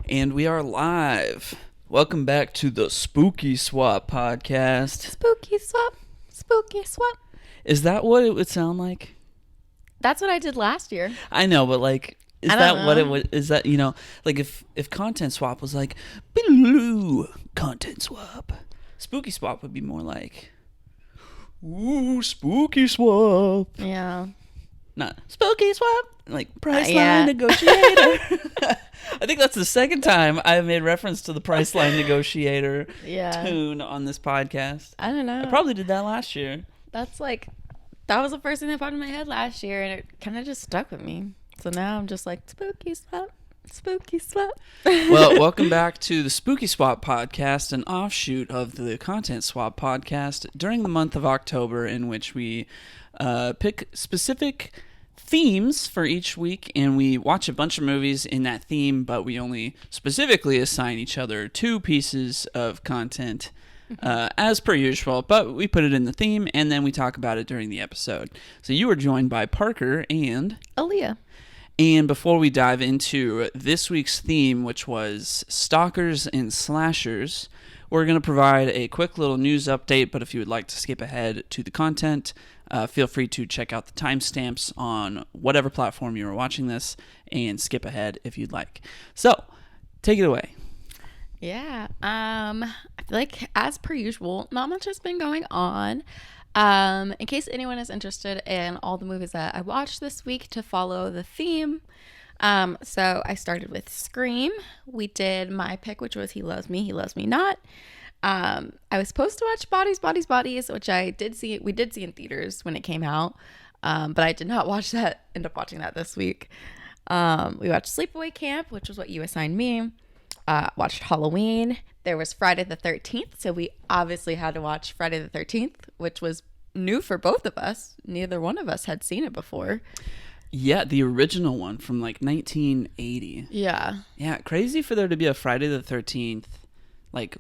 And we are live. Welcome back to the Spooky Swap podcast. Spooky swap. Spooky swap. Is that what it would sound like? That's what I did last year. I know, but like, is I that don't what it know. would? Is that, you know, like if content swap was like, "Boo, content swap," spooky swap would be more like, "Ooh, spooky swap." Yeah. Not spooky swap, like Priceline Yeah. Negotiator. I think that's the second time I've made reference to the Priceline Negotiator Yeah. tune on this podcast. I don't know. I probably did that last year. That's like, that was the first thing that popped in my head last year, and it kind of just stuck with me. So now I'm just like, spooky swap. Spooky swap. Well, welcome back to the Spooky Swap podcast, an offshoot of the Content Swap podcast during the month of October, in which we pick specific themes for each week, and we watch a bunch of movies in that theme, but we only specifically assign each other 2 pieces of content as per usual, but we put it in the theme, and then we talk about it during the episode. So you were joined by Parker and Aaliyah. And before we dive into this week's theme, which was Stalkers and Slashers, we're going to provide a quick little news update, but if you would like to skip ahead to the content, feel free to check out the timestamps on whatever platform you are watching this and skip ahead if you'd like. So, take it away. Yeah. I feel like, as per usual, not much has been going on. In case anyone is interested in all the movies that I watched this week to follow the theme. So I started with Scream. We did my pick, which was He Loves Me, He Loves Me Not. I was supposed to watch Bodies, Bodies, Bodies, which I did see. We did see in theaters when it came out. But I did not watch that, end up watching that this week. We watched Sleepaway Camp, which was what you assigned me. Watched Halloween. There was Friday the 13th, so we obviously had to watch Friday the 13th, which was new for both of us. Neither one of us had seen it before. Yeah, the original one from like 1980. Yeah. Yeah, crazy for there to be a Friday the 13th, like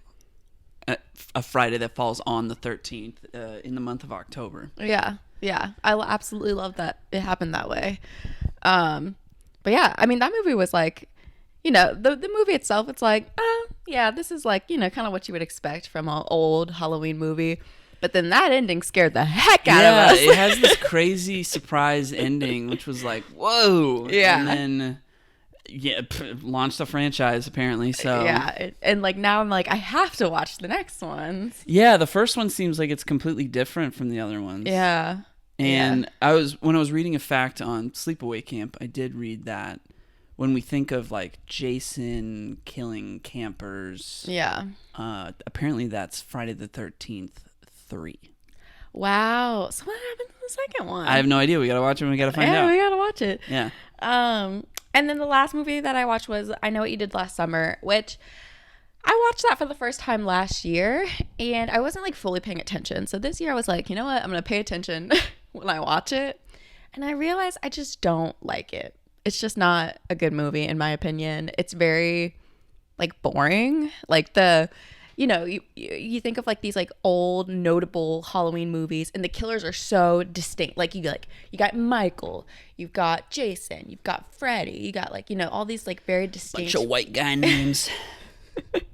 a Friday that falls on the 13th in the month of October. Yeah. Yeah. I absolutely love that it happened that way. But yeah, I mean, that movie was like, you know, the movie itself, it's like, yeah, this is like, you know, kind of what you would expect from an old Halloween movie. But then that ending scared the heck out of us. Yeah, it has this crazy surprise ending, which was like, whoa. Yeah. And then, launched a franchise, apparently. So Yeah. And like now I'm like, I have to watch the next ones. yeah, the first one seems like it's completely different from the other ones. Yeah. And when I was reading a fact on Sleepaway Camp, I did read that when we think of like Jason killing campers, Yeah. apparently that's Friday the 13th 3. Wow. So what happened to the second one? I have no idea. We gotta watch it and we gotta find out. We gotta watch it. Yeah. And then the last movie that I watched was I Know What You Did Last Summer, which I watched that for the first time last year, and I wasn't like fully paying attention. So this year I was like, you know what? I'm gonna pay attention when I watch it. And I realized I just don't like it. It's just not a good movie in my opinion. It's very like boring. Like you know, you think of like these like old notable Halloween movies, and the killers are so distinct. Like you got Michael, you've got Jason, you've got Freddy, you got like, you know, all these like very distinct Bunch of white guy names.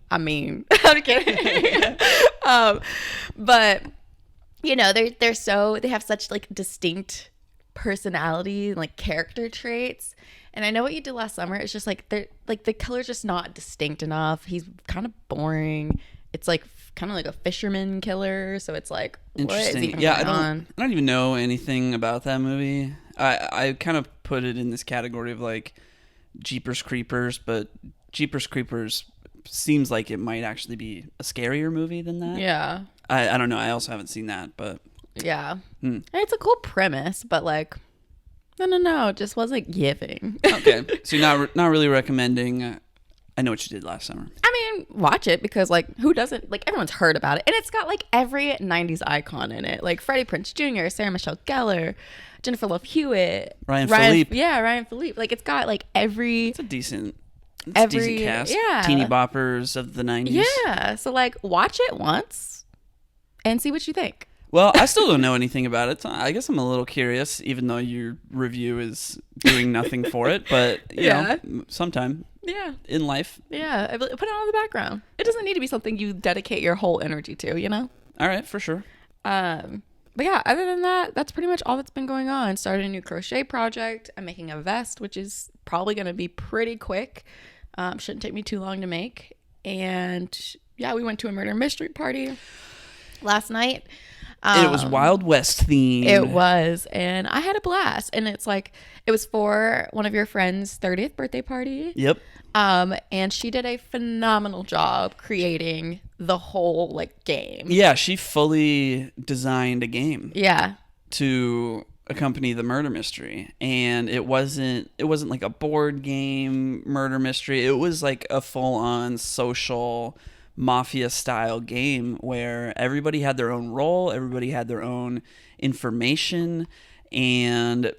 I mean, I'm kidding. But you know, they have such like distinct personality and like character traits. And I Know What You Did Last Summer, it's just like they're like the killer's just not distinct enough. He's kind of boring. It's like kind of like a fisherman killer, so it's like, what is Interesting. even Yeah, going on? I don't even know anything about that movie. I kind of put it in this category of like Jeepers Creepers, but Jeepers Creepers seems like it might actually be a scarier movie than that. Yeah. I don't know. I also haven't seen that, but Yeah. And it's a cool premise, but like, no, it just wasn't giving. okay. So you're not really recommending I Know What You Did Last Summer. I mean, watch it because like who doesn't, like everyone's heard about it, and it's got like every 90s icon in it, like Freddie Prinze Jr., Sarah Michelle Gellar, Jennifer Love Hewitt, Ryan Phillippe. Yeah, Ryan Phillippe. Like it's got like It's a decent cast. Yeah. Teeny boppers of the 90s. Yeah, so like watch it once and see what you think. Well, I still don't know anything about it. So I guess I'm a little curious, even though your review is doing nothing for it. But, you know, sometime in life. Yeah, I put it on the background. It doesn't need to be something you dedicate your whole energy to, you know? All right, for sure. But yeah, other than that, that's pretty much all that's been going on. Started a new crochet project. I'm making a vest, which is probably going to be pretty quick. Shouldn't take me too long to make. And yeah, we went to a murder mystery party last night. It was Wild West themed. It was, and I had a blast. And it's like, it was for one of your friend's 30th birthday party. Yep. And she did a phenomenal job creating the whole like game. Yeah, she fully designed a game. Yeah. To accompany the murder mystery, and it wasn't like a board game murder mystery. It was like a full-on social mafia style game where everybody had their own role, everybody had their own information, and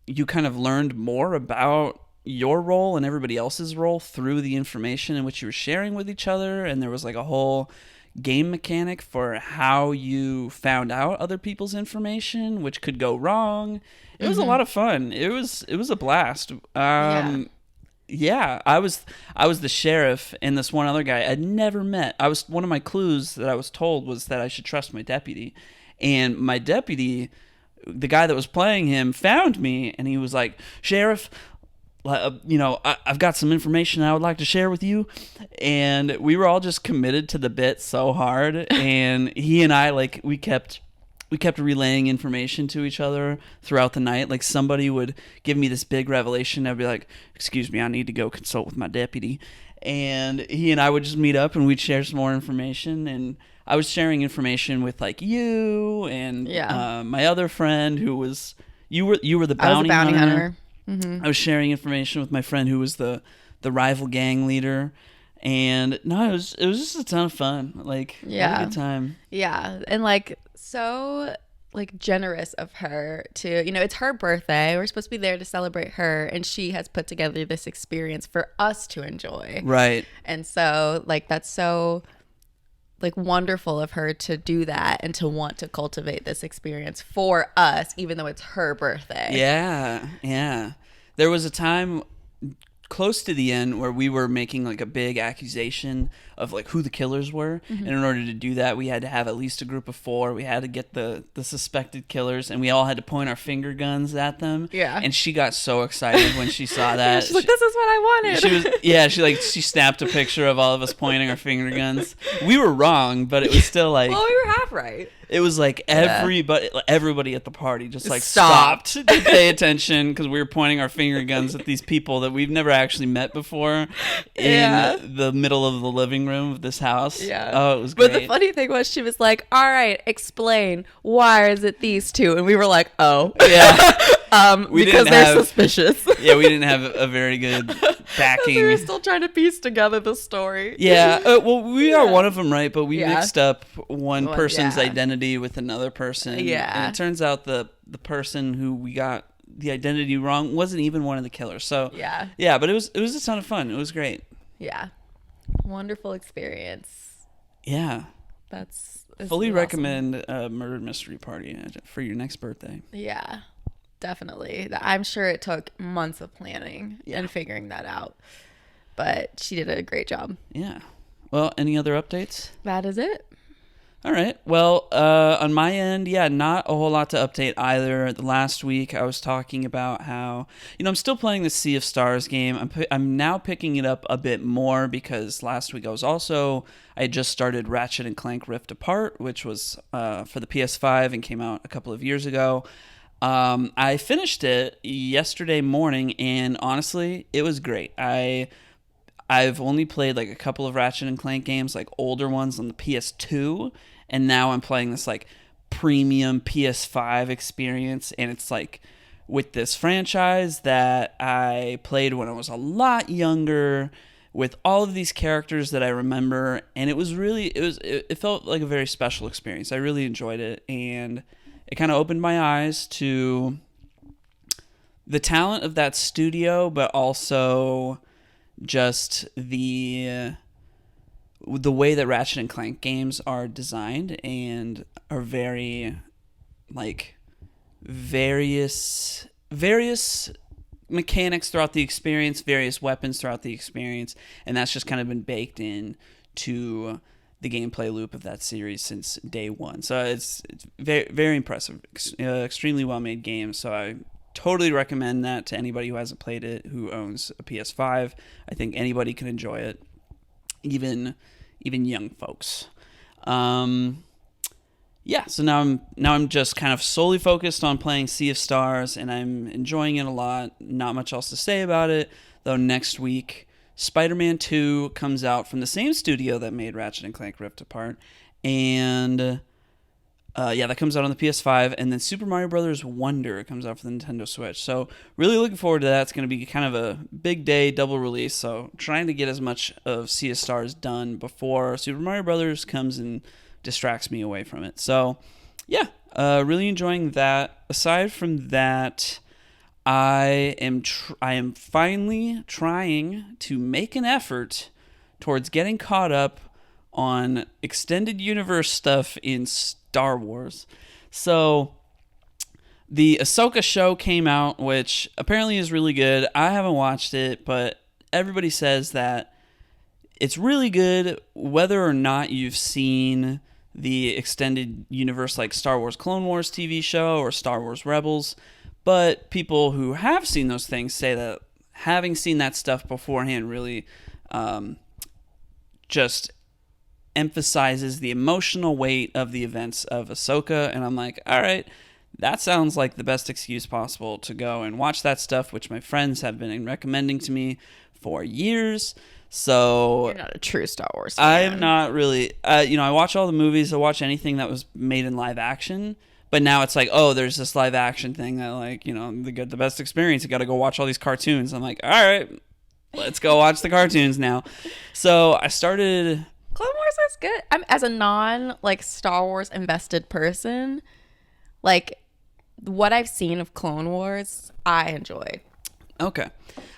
you kind of learned more about your role and everybody else's role through the information in which you were sharing with each other. And there was like a whole game mechanic for how you found out other people's information, which could go wrong. It was a lot of fun. It was a blast. Yeah, I was the sheriff, and this one other guy I'd never met. One of my clues that I was told was that I should trust my deputy, and my deputy, the guy that was playing him, found me, and he was like, "Sheriff, you know, I've got some information I would like to share with you." And we were all just committed to the bit so hard, and he and I, like, we kept relaying information to each other throughout the night. Like, somebody would give me this big revelation. I'd be like, "Excuse me, I need to go consult with my deputy." And he and I would just meet up and we'd share some more information. And I was sharing information with like you and my other friend who was, you were the bounty hunter. Mm-hmm. I was sharing information with my friend who was the rival gang leader. And no, it was just a ton of fun. Like, had a good time. Yeah. And like, so like generous of her to, you know, it's her birthday. We're supposed to be there to celebrate her, and she has put together this experience for us to enjoy. Right. And so like, that's so like wonderful of her to do that and to want to cultivate this experience for us, even though it's her birthday. Yeah. Yeah. There was a time close to the end where we were making like a big accusation of like who the killers were. Mm-hmm. And in order to do that, we had to have at least a group of 4. We had to get the suspected killers, and we all had to point our finger guns at them. Yeah. And she got so excited when she saw that. She's like, "This is what I wanted." She snapped a picture of all of us pointing our finger guns. We were wrong, but it was still like, well, we were half right. It was like everybody at the party just like stopped to pay attention because we were pointing our finger guns at these people that we've never actually met before in the middle of the living room of this house. Yeah. Oh, it was great. But the funny thing was, she was like, "All right, explain. Why is it these two?" And we were like, "Oh, yeah." Because they're suspicious. Yeah, we didn't have a very good backing. We were still trying to piece together the story. Yeah. Well, we are one of them, right? But we mixed up one person's identity with another person. Yeah. And it turns out the person who we got the identity wrong wasn't even one of the killers. So yeah. But it was a ton of fun. It was great. Yeah. Wonderful experience. Yeah. That's fully recommend a murder mystery party for your next birthday. Yeah. Definitely. I'm sure it took months of planning and figuring that out, but she did a great job. Yeah. Well, any other updates? That is it. All right. Well, on my end, not a whole lot to update either. The last week I was talking about how, I'm still playing the Sea of Stars game. I'm now picking it up a bit more because last week I had just started Ratchet and Clank Rift Apart, which was for the PS5 and came out a couple of years ago. I finished it yesterday morning, and honestly, it was great. I've only played like a couple of Ratchet and Clank games, like older ones on the PS2, and now I'm playing this like premium PS5 experience, and it's like with this franchise that I played when I was a lot younger, with all of these characters that I remember, and it felt like a very special experience. I really enjoyed it, and it kind of opened my eyes to the talent of that studio, but also just the the way that Ratchet and Clank games are designed and are very like various mechanics throughout the experience, various weapons throughout the experience, and that's just kind of been baked in to the gameplay loop of that series since day one. So it's very, very impressive, extremely well made game. So I totally recommend that to anybody who hasn't played it, who owns a PS5. I think anybody can enjoy it, even young folks. Yeah, so now I'm just kind of solely focused on playing Sea of Stars, and I'm enjoying it a lot. Not much else to say about it, though. Next week, Spider-Man 2 comes out from the same studio that made Ratchet and Clank Rift Apart, and that comes out on the PS5, and then Super Mario Bros. Wonder comes out for the Nintendo Switch. So really looking forward to that. It's going to be kind of a big day, double release. So trying to get as much of Sea of Stars done before Super Mario Bros. Comes and distracts me away from it. So yeah, really enjoying that. Aside from that, I am finally trying to make an effort towards getting caught up on extended universe stuff in Star Wars. So the Ahsoka show came out, which apparently is really good. I haven't watched it, but everybody says that it's really good whether or not you've seen the extended universe like Star Wars Clone Wars TV show or Star Wars Rebels. But people who have seen those things say that having seen that stuff beforehand really just emphasizes the emotional weight of the events of Ahsoka. And I'm like, all right, that sounds like the best excuse possible to go and watch that stuff, which my friends have been recommending to me for years. So you're not a true Star Wars fan. I am not really. I watch all the movies. I watch anything that was made in live action. But now it's like, oh, there's this live action thing that, like, the best experience. You got to go watch all these cartoons. I'm like, all right, let's go watch the cartoons now. So I started. Clone Wars is good. As a Star Wars invested person, like what I've seen of Clone Wars, I enjoyed. Okay.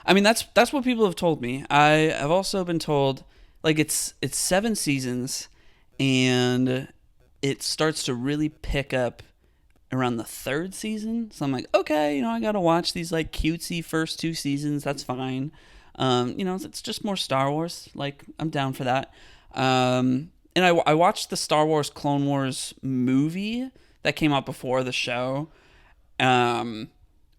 I mean, that's what people have told me. I have also been told, like, it's 7 seasons, and it starts to really pick up around the 3rd season. So I'm like, okay, I got to watch these, like, cutesy first 2 seasons. That's fine. It's just more Star Wars. Like, I'm down for that. And I watched the Star Wars Clone Wars movie that came out before the show,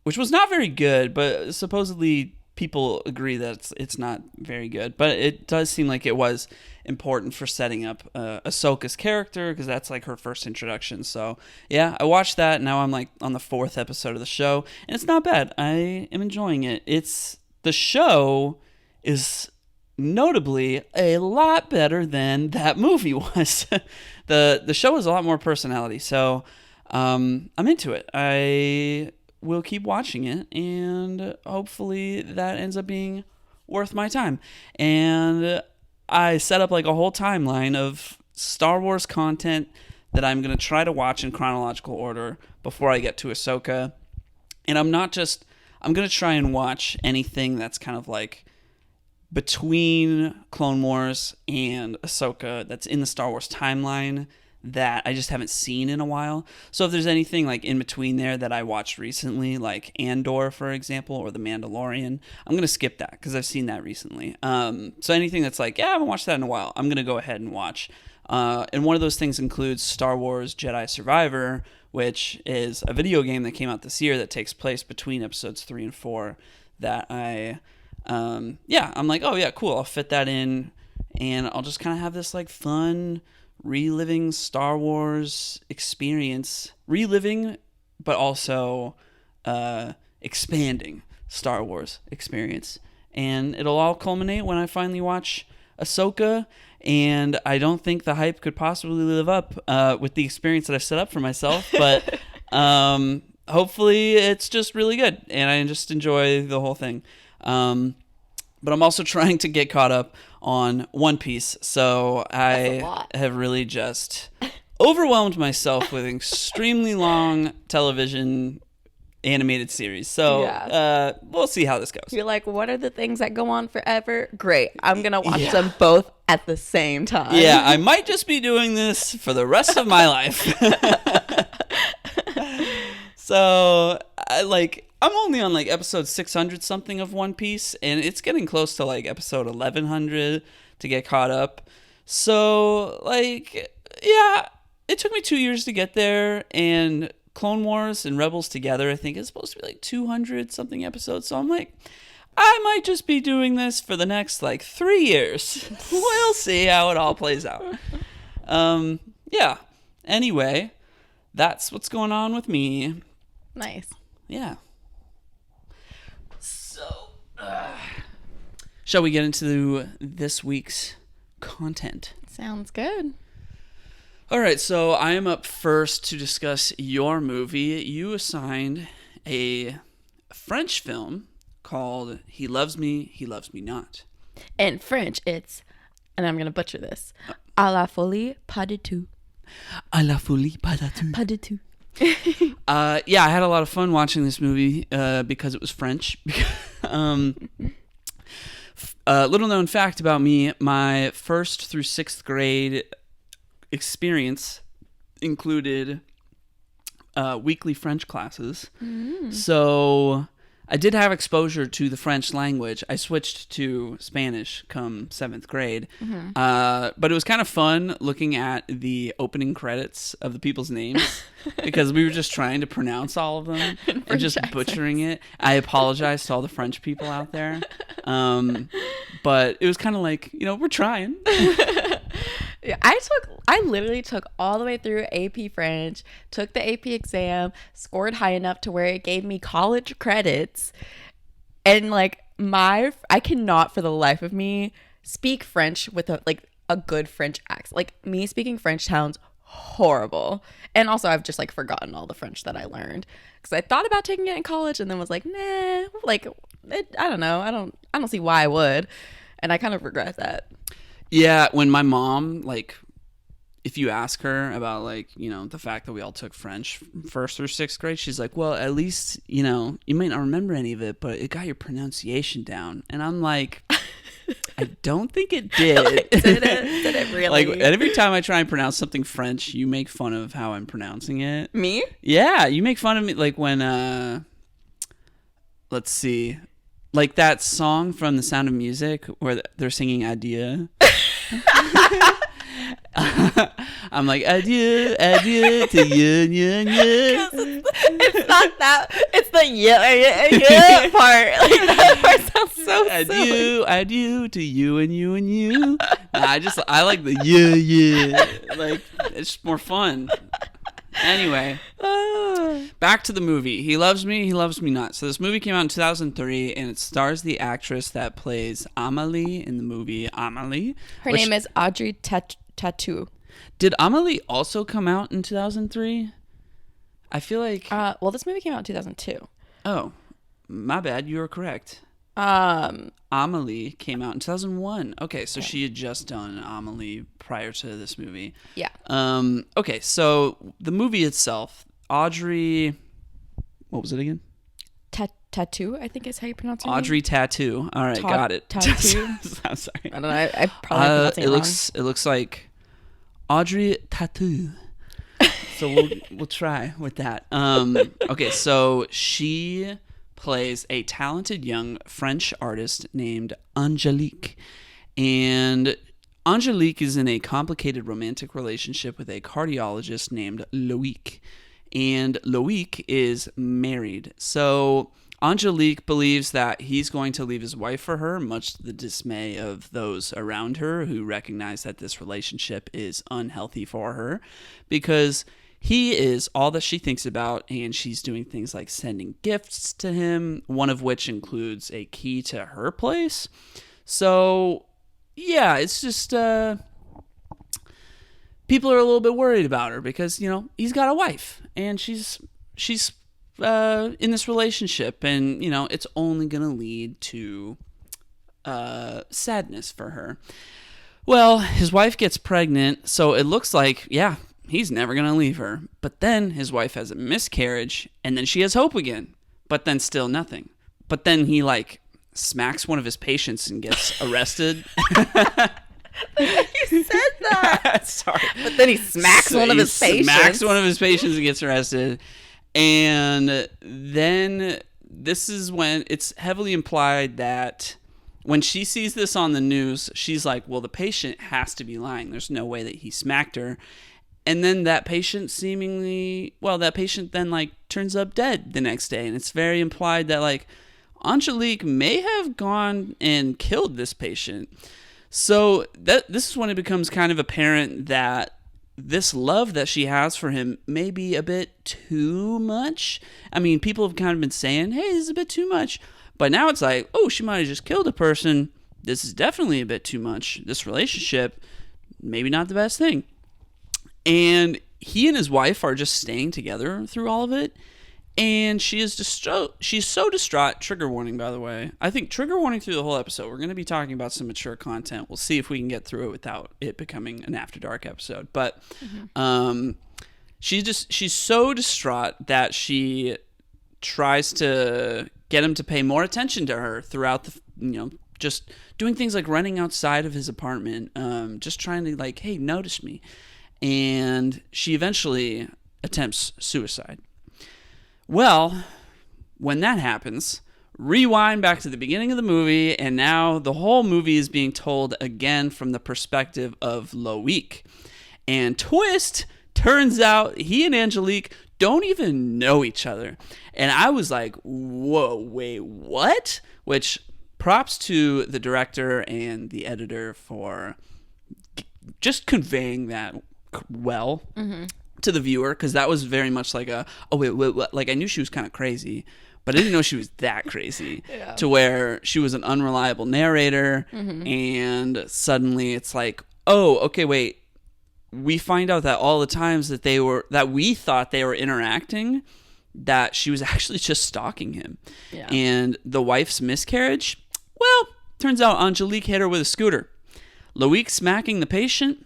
which was not very good, but supposedly people agree that it's not very good. But it does seem like it was important for setting up Ahsoka's character, because that's like her first introduction. So yeah, I watched that. Now I'm like on the 4th episode of the show, and it's not bad. I am enjoying it. The show is notably a lot better than that movie was. The show has a lot more personality, so I'm into it. I will keep watching it, and hopefully that ends up being worth my time. And I set up like a whole timeline of Star Wars content that I'm going to try to watch in chronological order before I get to Ahsoka. And I'm going to try and watch anything that's kind of like between Clone Wars and Ahsoka that's in the Star Wars timeline that I just haven't seen in a while. So if there's anything like in between there that I watched recently, like Andor, for example, or The Mandalorian, I'm going to skip that because I've seen that recently. So anything that's like, yeah, I haven't watched that in a while, I'm going to go ahead and watch. And one of those things includes Star Wars Jedi Survivor, which is a video game that came out this year that takes place between episodes 3 and 4 that I'm like, oh yeah, cool, I'll fit that in, and I'll just kind of have this like fun reliving Star Wars experience, but also expanding Star Wars experience. And it'll all culminate when I finally watch Ahsoka, and I don't think the hype could possibly live up with the experience that I've set up for myself, but hopefully it's just really good, and I just enjoy the whole thing. But I'm also trying to get caught up on One Piece, so I have really just overwhelmed myself with extremely long television animated series. So we'll see how this goes. You're like, what are the things that go on forever? Great. I'm going to watch Yeah. them both at the same time. Yeah, I might just be doing this for the rest of my life. So, I'm only on like episode 600 something of One Piece, and it's getting close to like episode 1100 to get caught up. So, yeah, it took me 2 years to get there, and Clone Wars and Rebels together, I think, is supposed to be like 200 something episodes. So I'm like, I might just be doing this for the next like 3 years. We'll see how it all plays out. Yeah. Anyway, that's what's going on with me. Nice. Yeah. So, shall we get into this week's content? Sounds good. All right, so I am up first to discuss your movie. You assigned a French film called He Loves Me, He Loves Me Not. In French, it's, and I'm going to butcher this, à la folie, pas du tout. À la folie, pas du tout. Pas du tout. Yeah, I had a lot of fun watching this movie because it was French. Little known fact about me, my 1st through 6th grade experience included weekly French classes. So I did have exposure to the French language. I switched to Spanish come 7th grade. But it was kind of fun looking at the opening credits of the people's names because we were just trying to pronounce all of them and just butchering it. I apologize to all the French people out there. But it was kind of like, we're trying. Yeah, I literally took all the way through AP French, took the AP exam, scored high enough to where it gave me college credits, and I cannot for the life of me speak French with a good French accent. Like, me speaking French sounds horrible, and also I've just forgotten all the French that I learned because I thought about taking it in college and then was like, nah, I don't know, I don't see why I would, and I kind of regret that. Yeah, when my mom, if you ask her about, the fact that we all took French 1st through 6th grade, she's like, well, at least, you might not remember any of it, but it got your pronunciation down. And I'm like, I don't think it did. Did it really? Every time I try and pronounce something French, you make fun of how I'm pronouncing it. Me? Yeah, you make fun of me, when, let's see, that song from The Sound of Music where they're singing Adieu. I'm like, adieu, adieu to you. It's not that. It's the yeah part. That part sounds so adieu, adieu to you and you and you. I like the yeah. It's more fun. Anyway, back to the movie. He Loves Me, He Loves Me Not. So this movie came out in 2003, and it stars the actress that plays Amélie in the movie Amélie. Her name is Audrey Tautou. Did Amélie also come out in 2003? I feel like... well, this movie came out in 2002. Oh, my bad. You were correct. Amélie came out in 2001. Okay, so she had just done Amélie prior to this movie. Yeah. Okay, so the movie itself, Audrey... What was it again? Tautou, I think is how you pronounce her Audrey name. Tautou. All right, got it. Tautou. I'm sorry. I don't know. I probably pronounced it wrong. It looks like Audrey Tautou. So we'll try with that. Okay, so she plays a talented young French artist named Angelique. And Angelique is in a complicated romantic relationship with a cardiologist named Loïc. And Loïc is married. So Angelique believes that he's going to leave his wife for her, much to the dismay of those around her who recognize that this relationship is unhealthy for her because he is all that she thinks about, and she's doing things like sending gifts to him, one of which includes a key to her place. So, yeah, it's just people are a little bit worried about her because, he's got a wife, and she's in this relationship, and, it's only going to lead to sadness for her. Well, his wife gets pregnant, so it looks like, he's never going to leave her. But then his wife has a miscarriage, and then she has hope again. But then still nothing. But then he, like, smacks one of his patients and gets arrested. You said that. Sorry. But then he smacks one of his patients. Smacks one of his patients and gets arrested. And then this is when it's heavily implied that when she sees this on the news, she's like, well, the patient has to be lying. There's no way that he smacked her. And then that patient then, like, turns up dead the next day. And it's very implied that, like, Angelique may have gone and killed this patient. So this is when it becomes kind of apparent that this love that she has for him may be a bit too much. I mean, people have kind of been saying, hey, this is a bit too much. But now it's like, oh, she might have just killed a person. This is definitely a bit too much. This relationship, maybe not the best thing. And he and his wife are just staying together through all of it. And she's so distraught. Trigger warning, by the way. I think trigger warning through the whole episode. We're going to be talking about some mature content. We'll see if we can get through it without it becoming an After Dark episode. But she's so distraught that she tries to get him to pay more attention to her throughout the, just doing things like running outside of his apartment, just trying to, like, hey, notice me. And she eventually attempts suicide. Well, when that happens, rewind back to the beginning of the movie, and now the whole movie is being told again from the perspective of Loic. And twist, turns out he and Angelique don't even know each other. And I was like, whoa, wait, what? Which, props to the director and the editor for just conveying that well. Mm-hmm. To the viewer, because that was very much like wait, like, I knew she was kind of crazy, but I didn't know she was that crazy. Yeah. To where she was an unreliable narrator. Mm-hmm. And suddenly it's like, oh, okay, wait, we find out that all the times that we thought they were interacting, that she was actually just stalking him. Yeah. And the wife's miscarriage, well, turns out Angelique hit her with a scooter. Loic smacking the patient,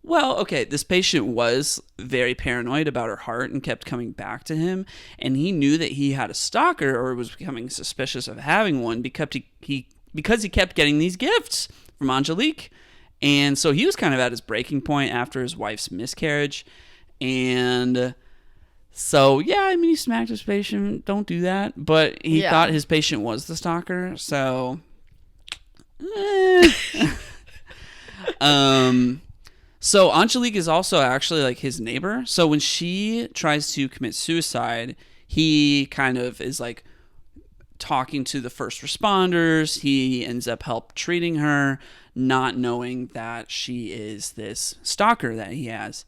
well, okay, this patient was very paranoid about her heart and kept coming back to him, and he knew that he had a stalker or was becoming suspicious of having one because he kept getting these gifts from Angelique. And so he was kind of at his breaking point after his wife's miscarriage. And so, yeah, I mean, he smacked his patient. Don't do that. But he thought his patient was the stalker, so... So Angelique is also actually, like, his neighbor. So when she tries to commit suicide, he kind of is, like, talking to the first responders. He ends up treating her, not knowing that she is this stalker that he has.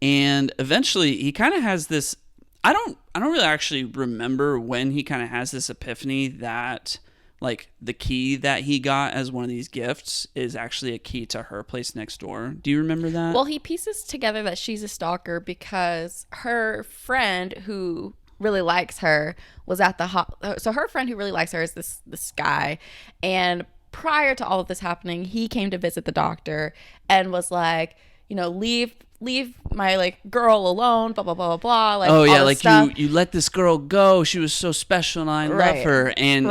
And eventually he kind of has this, I don't really actually remember when he kind of has this epiphany that, like, the key that he got as one of these gifts is actually a key to her place next door. Do you remember that? Well, he pieces together that she's a stalker because her friend who really likes her was at the so her friend who really likes her is this guy, and prior to all of this happening, he came to visit the doctor and was like, leave my, like, girl alone, blah blah blah blah blah. Like, oh yeah, like, you let this girl go. She was so special, and I love her. And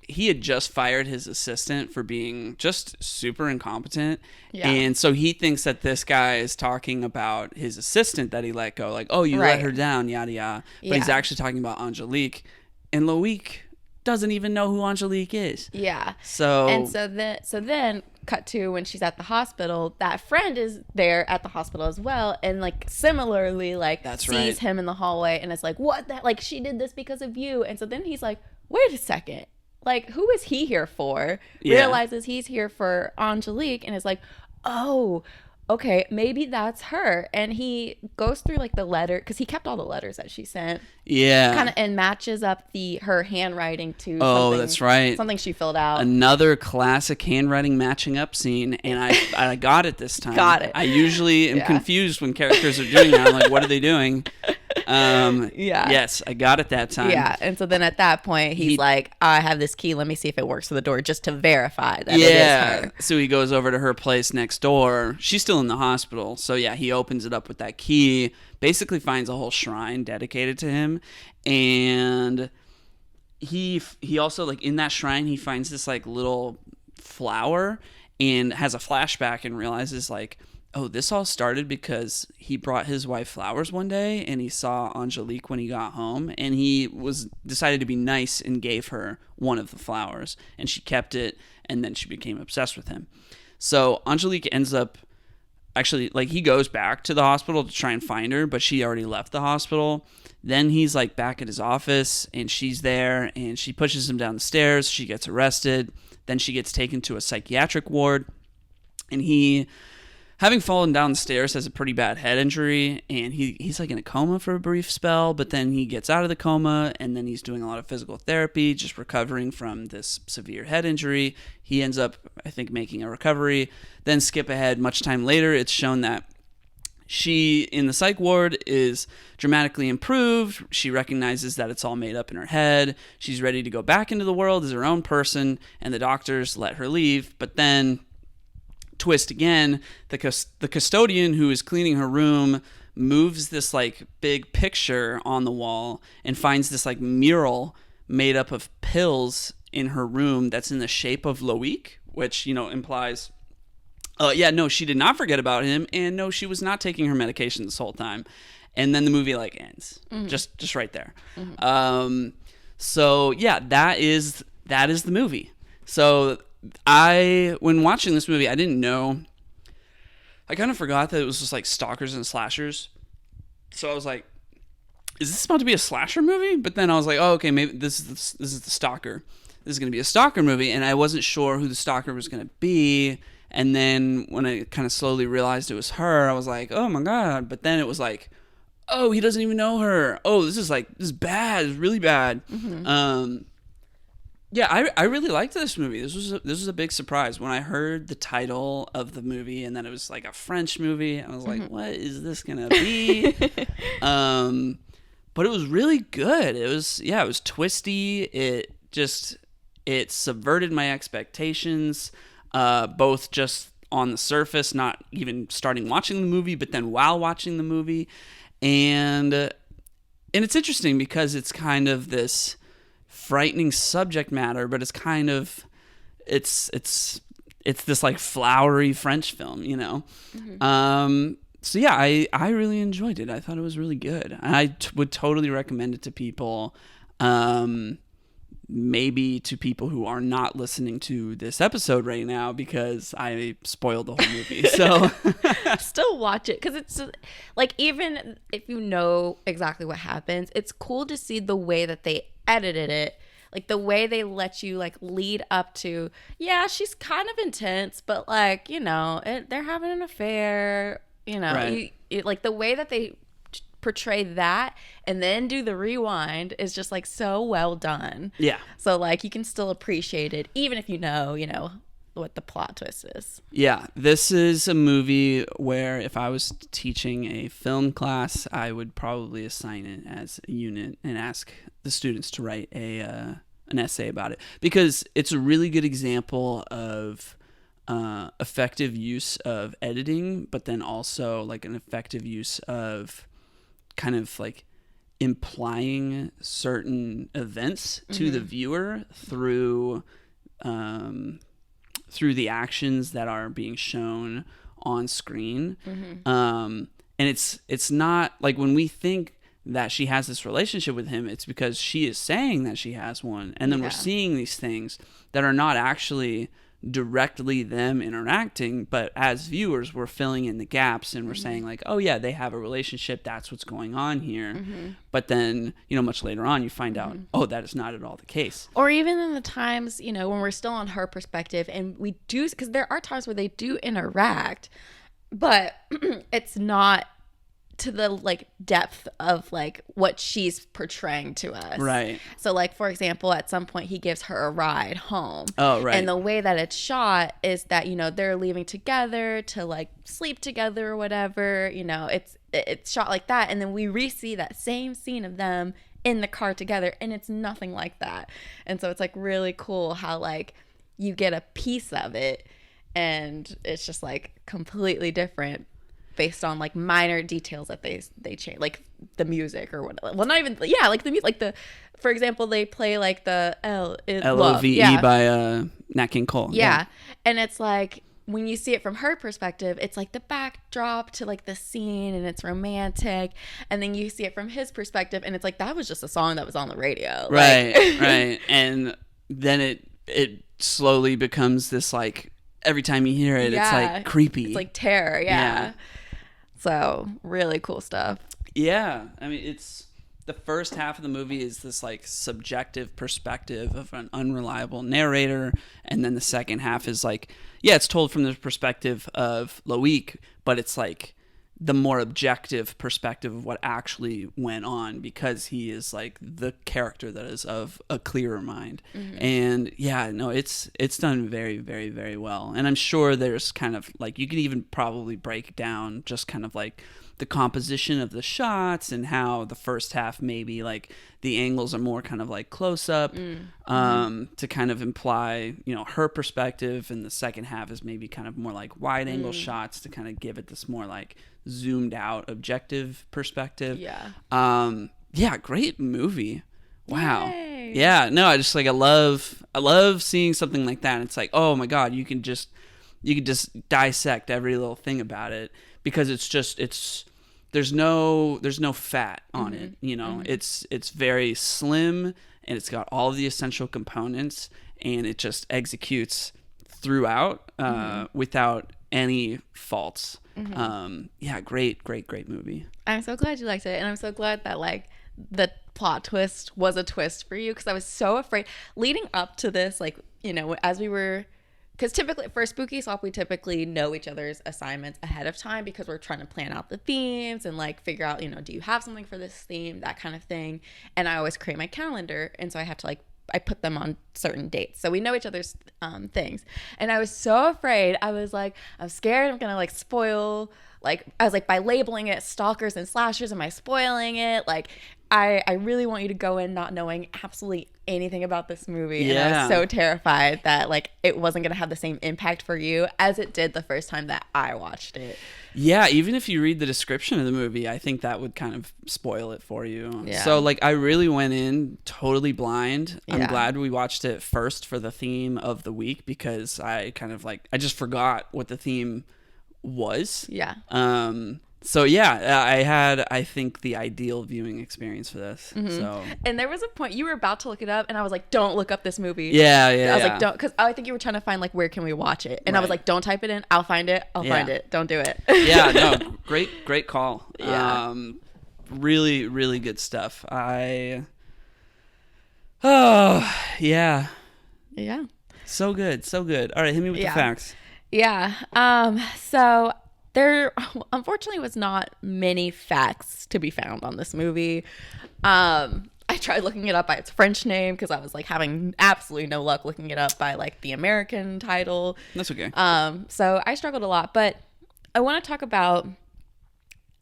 he had just fired his assistant for being just super incompetent. Yeah. And so he thinks that this guy is talking about his assistant that he let go. Like, oh, you let her down, yada yada. But he's actually talking about Angelique, and Loic doesn't even know who Angelique is. Yeah. So then cut to when she's at the hospital, that friend is there at the hospital as well, and, like, similarly, like, sees him in the hallway and is like, what that, like, she did this because of you. And so then he's like, wait a second, like, who is he here for? Yeah. Realizes he's here for Angelique and is like, oh, okay, maybe that's her. And he goes through, like, the letter, because he kept all the letters that she sent. Yeah. Kind of, and matches up her handwriting to that's right, something she filled out. Another classic handwriting matching up scene, and I got it this time. Got it. I usually am confused when characters are doing that. I'm like, what are they doing? Yeah. Yes, I got it that time. Yeah, and so then at that point, he's like, I have this key. Let me see if it works for the door, just to verify that it is her. So he goes over to her place next door. She's still in the hospital. So yeah, he opens it up with that key, basically finds a whole shrine dedicated to him. And he also, like, in that shrine, he finds this, like, little flower and has a flashback and realizes, like, oh, this all started because he brought his wife flowers one day and he saw Angelique when he got home, and he decided to be nice and gave her one of the flowers, and she kept it, and then she became obsessed with him. So Angelique ends up actually, like, he goes back to the hospital to try and find her, but she already left the hospital. Then he's, like, back at his office and she's there and she pushes him down the stairs. She gets arrested. Then she gets taken to a psychiatric ward, and he, having fallen down the stairs, has a pretty bad head injury, and he's like in a coma for a brief spell, but then he gets out of the coma, and then he's doing a lot of physical therapy, just recovering from this severe head injury. He ends up, I think, making a recovery. Then skip ahead, much time later, it's shown that she, in the psych ward, is dramatically improved. She recognizes that it's all made up in her head. She's ready to go back into the world as her own person, and the doctors let her leave, but then twist again, the custodian who is cleaning her room moves this, like, big picture on the wall and finds this, like, mural made up of pills in her room that's in the shape of Loic, which, you know, implies no, she did not forget about him, and no, she was not taking her medication this whole time. And then the movie, like, ends just right there. So yeah, that is the movie. So when watching this movie, I didn't know. I kind of forgot that it was just, like, Stalkers and Slashers. So I was like, is this about to be a slasher movie? But then I was like, oh, okay, maybe this is the Stalker. This is going to be a Stalker movie, and I wasn't sure who the Stalker was going to be. And then when I kind of slowly realized it was her, I was like, oh my God. But then it was like, oh, he doesn't even know her. Oh, this is bad. This is really bad. Yeah, I really liked this movie. This was a big surprise when I heard the title of the movie, and then it was like a French movie. I was like, what is this gonna be? But it was really good. It was twisty. It subverted my expectations, both just on the surface, not even starting watching the movie, but then while watching the movie, and it's interesting because it's kind of this frightening subject matter, but it's kind of it's this, like, flowery French film, you know. So yeah, I really enjoyed it. I thought it was really good. I would totally recommend it to people. Maybe to people who are not listening to this episode right now, because I spoiled the whole movie. So still watch it, because it's like, even if you know exactly what happens, it's cool to see the way that they edited it, like the way they let you, like, lead up to, yeah, she's kind of intense, but, like, you know, they're having an affair, you know, right. Like the way that they portray that and then do the rewind is just, like, so well done. Yeah. So, like, you can still appreciate it even if you know what the plot twist is. Yeah, this is a movie where if I was teaching a film class, I would probably assign it as a unit and ask the students to write an essay about it, because it's a really good example of effective use of editing, but then also, like, an effective use of kind of, like, implying certain events to the viewer through the actions that are being shown on screen. And it's not like, when we think that she has this relationship with him, it's because she is saying that she has one, and then we're seeing these things that are not actually directly them interacting, but as viewers we're filling in the gaps, and we're saying, like, oh yeah, they have a relationship, that's what's going on here. But then, you know, much later on you find out, oh, that is not at all the case. Or even in the times, you know, when we're still on her perspective, and we do, because there are times where they do interact, but it's not to the, like, depth of, like, what she's portraying to us. Right. So, like, for example, at some point he gives her a ride home. Oh, right. And the way that it's shot is that, you know, they're leaving together to, like, sleep together or whatever. You know, it's shot like that, and then we re-see that same scene of them in the car together, and it's nothing like that. And so it's like really cool how like you get a piece of it and it's just like completely different based on like minor details that they change, like the music or what. Well, not even, yeah, like the music, like for example, they play like the LOVE by Nat King Cole. Yeah. And it's like, when you see it from her perspective, it's like the backdrop to like the scene and it's romantic. And then you see it from his perspective and it's like, that was just a song that was on the radio. Right, like, right. And then it slowly becomes this like, every time you hear it, it's like creepy. It's like terror, yeah. So really cool stuff. Yeah. I mean, it's the first half of the movie is this like subjective perspective of an unreliable narrator, and then the second half is like, yeah, it's told from the perspective of Loic, but it's like the more objective perspective of what actually went on, because he is like the character that is of a clearer mind. Mm-hmm. And yeah, no, it's done very, very, very well. And I'm sure there's kind of like, you can even probably break down just kind of like the composition of the shots and how the first half maybe like the angles are more kind of like close up to kind of imply, you know, her perspective, and the second half is maybe kind of more like wide angle shots to kind of give it this more like zoomed out objective perspective. Yeah, great movie. Wow. Yay. Yeah, no, I just like I love seeing something like that. It's like, oh my god, you can just dissect every little thing about it, because there's no fat on it, you know. It's very slim, and it's got all of the essential components, and it just executes throughout without any faults. Yeah, great movie. I'm so glad you liked it, and I'm so glad that like the plot twist was a twist for you, because I was so afraid leading up to this, like, you know, as we were. Because typically, for Spooky Swap, we typically know each other's assignments ahead of time, because we're trying to plan out the themes and, like, figure out, you know, do you have something for this theme, that kind of thing. And I always create my calendar, and so I have to, like, I put them on certain dates. So we know each other's things. And I was so afraid. I was like, I'm scared I'm going to, like, spoil. Like, I was like, by labeling it Stalkers and Slashers, am I spoiling it? Like, I really want you to go in not knowing absolutely anything about this movie. Yeah. And I was so terrified that like it wasn't going to have the same impact for you as it did the first time that I watched it. Yeah, even if you read the description of the movie, I think that would kind of spoil it for you. Yeah. So like I really went in totally blind. I'm glad we watched it first for the theme of the week, because I kind of like, I just forgot what the theme was. Yeah. So yeah, I had, I think, the ideal viewing experience for this. So, and there was a point you were about to look it up, and I was like, "Don't look up this movie." Yeah. I was like, "Don't," because I think you were trying to find like, where can we watch it, and I was like, "Don't type it in. I'll find it. I'll find it. Don't do it." Yeah, no, great call. Yeah, really, really good stuff. Yeah. So good. All right, hit me with the facts. Yeah. So there unfortunately was not many facts to be found on this movie. I tried looking it up by its French name, because I was like having absolutely no luck looking it up by like the American title. That's okay. So I struggled a lot, but I want to talk about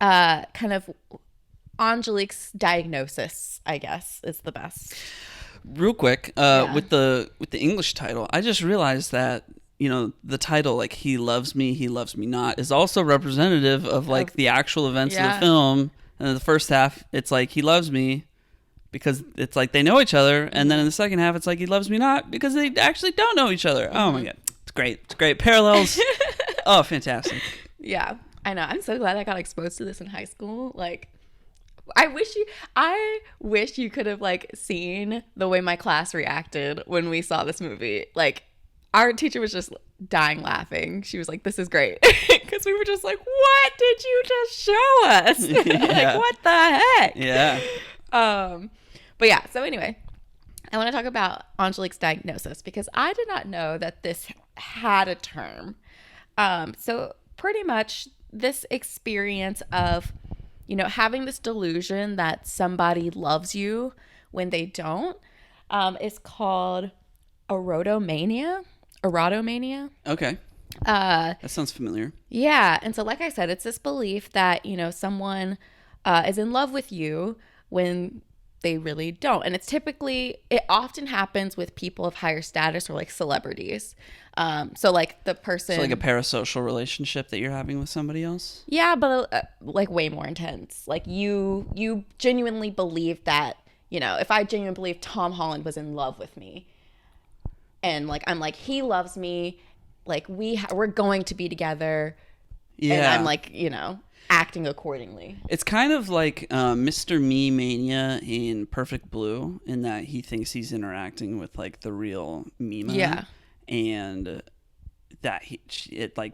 kind of Angelique's diagnosis, I guess, is the best. Real quick, with the English title, I just realized that, you know, the title, like, He Loves Me Not, is also representative of like the actual events of the film. And in the first half, it's like, he loves me because it's like they know each other, and then in the second half, it's like, he loves me not, because they actually don't know each other. Oh my god, it's great parallels. Oh, fantastic. Yeah, I know. I'm so glad I got exposed to this in high school. Like, I wish you could have like seen the way my class reacted when we saw this movie. Like, our teacher was just dying laughing. She was like, "This is great," because we were just like, "What did you just show us?" Like, what the heck? Yeah. But yeah. So anyway, I want to talk about Angelique's diagnosis, because I did not know that this had a term. So pretty much this experience of, you know, having this delusion that somebody loves you when they don't, is called erotomania. Okay. That sounds familiar. Yeah. And so, like I said, it's this belief that, someone is in love with you when they really don't. And it often happens with people of higher status or like celebrities. So like the person. So like a parasocial relationship that you're having with somebody else? Yeah, but like way more intense. Like you genuinely believe that, if I genuinely believe Tom Holland was in love with me and like, I'm like, he loves me. Like we're going to be together. Yeah. And I'm like, acting accordingly. It's kind of like Mr. Me Mania in Perfect Blue, in that he thinks he's interacting with like the real Mima. Yeah. And that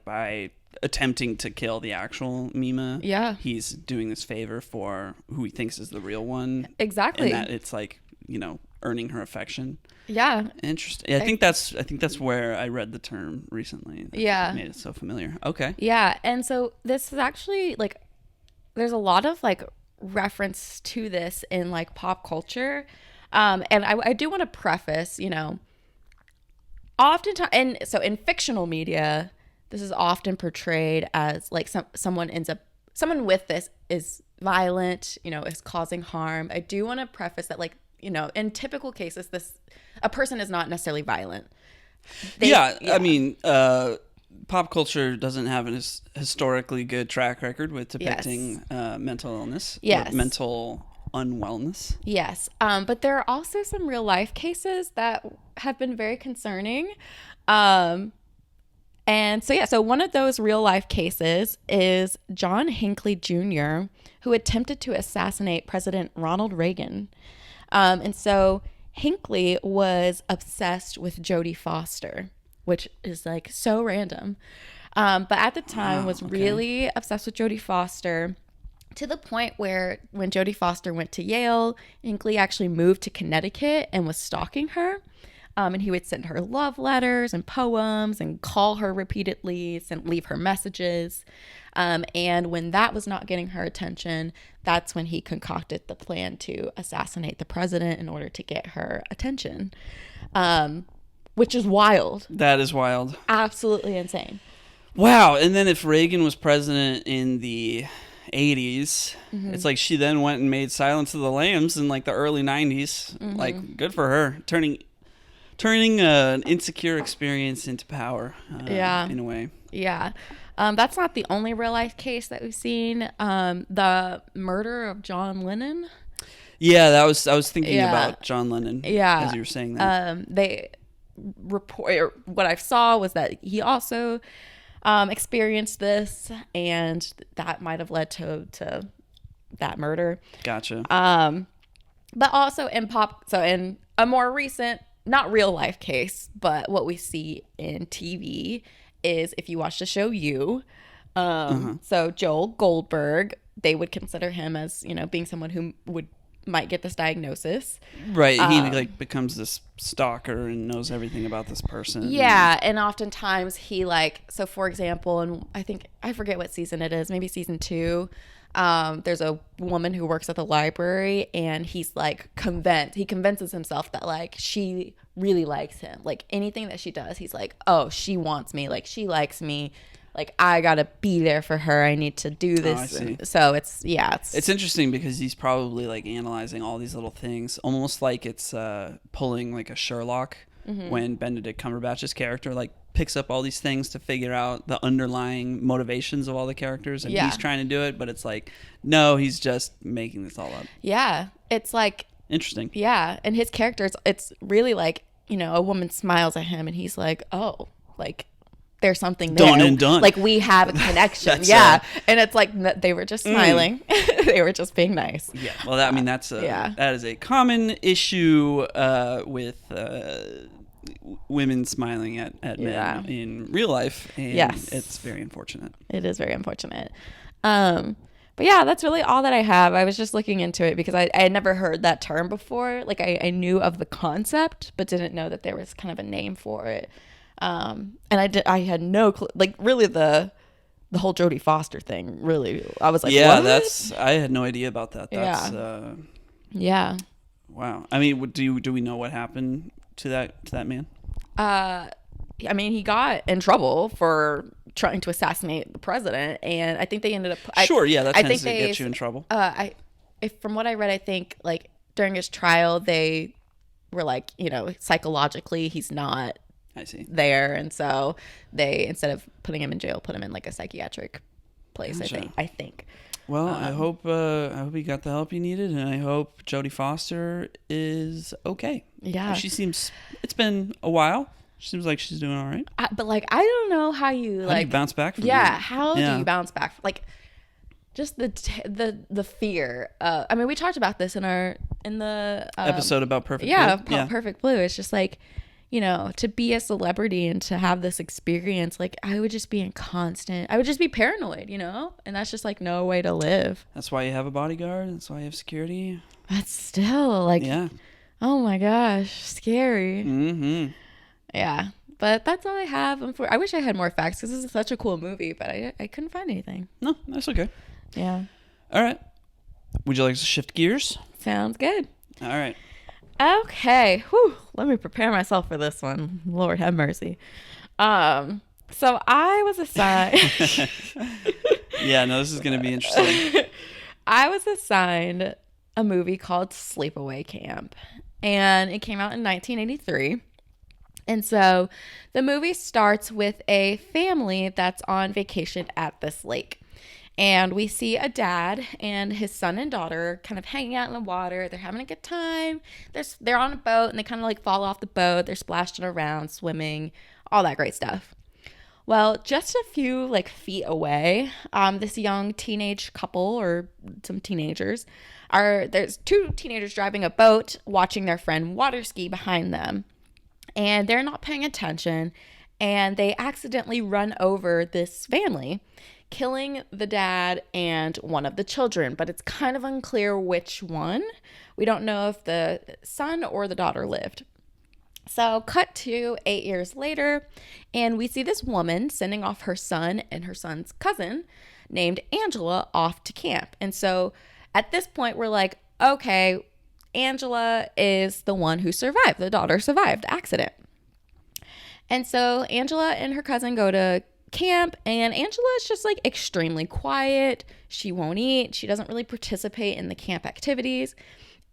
by attempting to kill the actual Mima, yeah, he's doing this favor for who he thinks is the real one. Exactly. And that it's like, earning her affection. Yeah. Interesting. I think that's where I read the term recently. Yeah. Made it so familiar. Okay. Yeah. And so this is actually like, there's a lot of like reference to this in like pop culture. And I do want to preface, oftentimes, and so in fictional media, this is often portrayed as like someone with this is violent, is causing harm. I do want to preface that, like, in typical cases, a person is not necessarily violent. I mean, pop culture doesn't have a historically good track record with depicting mental illness or mental unwellness. Yes. But there are also some real life cases that have been very concerning. And so one of those real life cases is John Hinckley Jr., who attempted to assassinate President Ronald Reagan. And so Hinckley was obsessed with Jodie Foster, which is like so random. But at the time was really obsessed with Jodie Foster, to the point where when Jodie Foster went to Yale, Hinckley actually moved to Connecticut and was stalking her. And he would send her love letters and poems and call her repeatedly and leave her messages. And when that was not getting her attention, that's when he concocted the plan to assassinate the president in order to get her attention, which is wild. That is wild. Absolutely insane. Wow. And then if Reagan was president in the 80s, it's like she then went and made Silence of the Lambs in like the early 90s. Like, good for her. Turning an insecure experience into power, in a way. Yeah. That's not the only real life case that we've seen. The murder of John Lennon. Yeah, I was thinking about John Lennon. Yeah. As you were saying that. They report, what I saw was that he also experienced this, and that might have led to that murder. Gotcha. But also in a more recent, not real life case, but what we see in TV is, if you watch the show You, so Joel Goldberg, they would consider him as, being someone who might get this diagnosis. Right. He like becomes this stalker and knows everything about this person. Yeah. And oftentimes he so for example, and I forget what season it is, maybe season 2, there's a woman who works at the library, and he's like he convinces himself that like she really likes him. Like anything that she does, he's like, oh, she wants me. Like she likes me. Like I gotta be there for her. I need to do this. Oh, I see. So it's interesting because he's probably like analyzing all these little things, almost like it's pulling like a Sherlock when Benedict Cumberbatch's character like picks up all these things to figure out the underlying motivations of all the characters, and he's trying to do it, but it's like, no, he's just making this all up. Yeah, it's like interesting. Yeah, and his characters, it's really like, a woman smiles at him and he's like, oh, like there's something there. Done and done. Like we have a connection. Yeah. And it's like they were just smiling. They were just being nice. Yeah. Well, that is a common issue with women smiling at men in real life. And it's very unfortunate. It is very unfortunate. But yeah, that's really all that I have. I was just looking into it because I had never heard that term before. Like I knew of the concept, but didn't know that there was kind of a name for it. And I had no clue, like really the whole Jodie Foster thing, really. I was like, what? I had no idea about that. That's, yeah. Wow. I mean, do we know what happened to that man? I mean, he got in trouble for trying to assassinate the president, and I think they ended up. Sure, yeah, that tends to get you in trouble. From what I read, I think like during his trial, they were like, psychologically, he's not. I see. There, and so they, instead of putting him in jail, put him in like a psychiatric place. Gotcha. I think. Well, I hope he got the help he needed, and I hope Jodie Foster is okay. Yeah, it's been a while. She seems like she's doing all right. But like, I don't know how you do you bounce back from that? that? How do you bounce back? Like, just the fear. I mean, we talked about this in the episode about Perfect Blue. Perfect Blue. It's just like, to be a celebrity and to have this experience, like I would just be I would just be paranoid, and that's just like no way to live. That's why you have a bodyguard. That's why you have security. That's still like, oh my gosh, scary. Mm-hmm. Yeah, but that's all I have. I wish I had more facts because this is such a cool movie, but I couldn't find anything. No, that's okay. Yeah. All right. Would you like to shift gears? Sounds good. All right. Okay. Whew. Let me prepare myself for this one. Lord have mercy. So I was assigned. Yeah, no, this is going to be interesting. I was assigned a movie called Sleepaway Camp, and it came out in 1983. And so the movie starts with a family that's on vacation at this lake. And we see a dad and his son and daughter kind of hanging out in the water. They're having a good time. They're on a boat, and they kind of like fall off the boat. They're splashing around, swimming, all that great stuff. Well, just a few like feet away, this young teenage couple, or some teenagers, there's two teenagers driving a boat, watching their friend water ski behind them. And they're not paying attention, and they accidentally run over this family, killing the dad and one of the children, but it's kind of unclear which one. We don't know if the son or the daughter lived. So cut to 8 years later, and we see this woman sending off her son and her son's cousin named Angela off to camp. And so at this point, we're like, okay, Angela is the one who survived. The daughter survived the accident. And so Angela and her cousin go to camp, and Angela is just like extremely quiet. She won't eat. She doesn't really participate in the camp activities.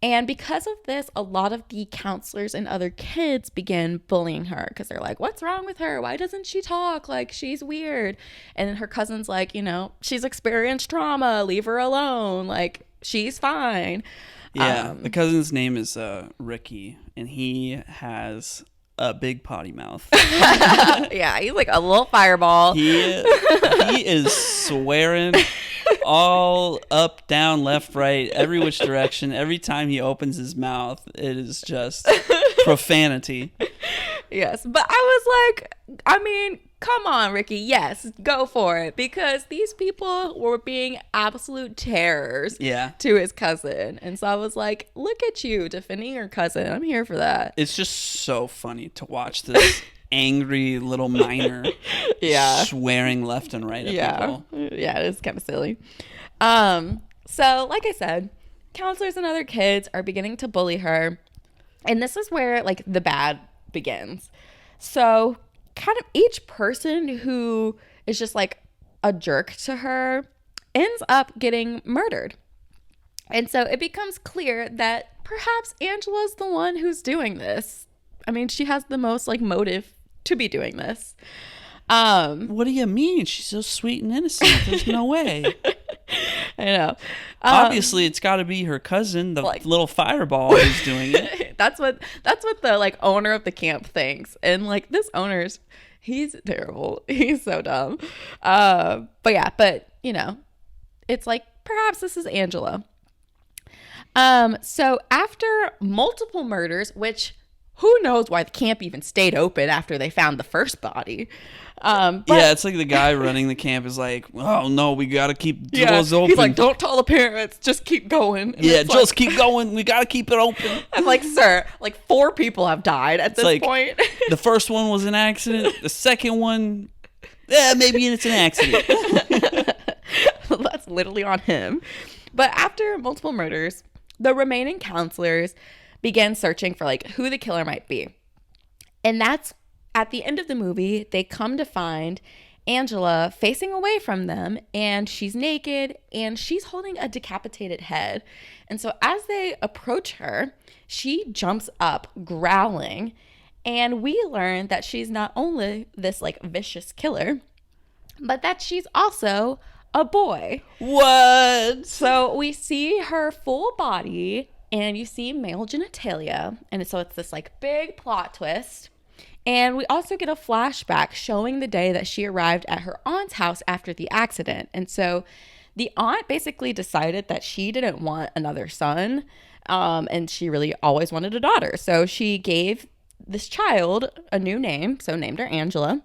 And because of this, a lot of the counselors and other kids begin bullying her because they're like, what's wrong with her? Why doesn't she talk? Like, she's weird. And then her cousin's like, she's experienced trauma. Leave her alone. Like, she's fine. Yeah, the cousin's name is Ricky, and he has a big potty mouth. Yeah, he's like a little fireball. He is swearing all up, down, left, right, every which direction. Every time he opens his mouth, it is just profanity. Yes, but I was like, come on, Ricky. Yes, go for it. Because these people were being absolute terrors to his cousin. And so I was like, look at you defending your cousin. I'm here for that. It's just so funny to watch this angry little minor swearing left and right at people. Yeah, it is kind of silly. So like I said, counselors and other kids are beginning to bully her. And this is where like the bad begins. So kind of each person who is just like a jerk to her ends up getting murdered. And so it becomes clear that perhaps Angela's the one who's doing this. I mean, she has the most like motive to be doing this. What do you mean? She's so sweet and innocent. There's no way. I know. Obviously, it's got to be her cousin, the little fireball, who's doing it. That's what the like owner of the camp thinks, and like this he's terrible. He's so dumb. But it's like perhaps this is Angela. So after multiple murders, which who knows why the camp even stayed open after they found the first body. It's like the guy running the camp is like, oh no, we gotta keep doors open. He's like, don't tell the parents, just keep going. And just keep going. We gotta keep it open. I'm like, sir, like 4 people have died at this point. The first one was an accident. The second one, maybe it's an accident. That's literally on him. But after multiple murders, the remaining counselors began searching for like who the killer might be. And that's at the end of the movie, they come to find Angela facing away from them, and she's naked and she's holding a decapitated head. And so as they approach her, she jumps up growling, and we learn that she's not only this like vicious killer, but that she's also a boy. What? So we see her full body and you see male genitalia, and so it's this like big plot twist. And we also get a flashback showing the day that she arrived at her aunt's house after the accident. And so the aunt basically decided that she didn't want another son, and she really always wanted a daughter. So she gave this child a new name, so named her Angela,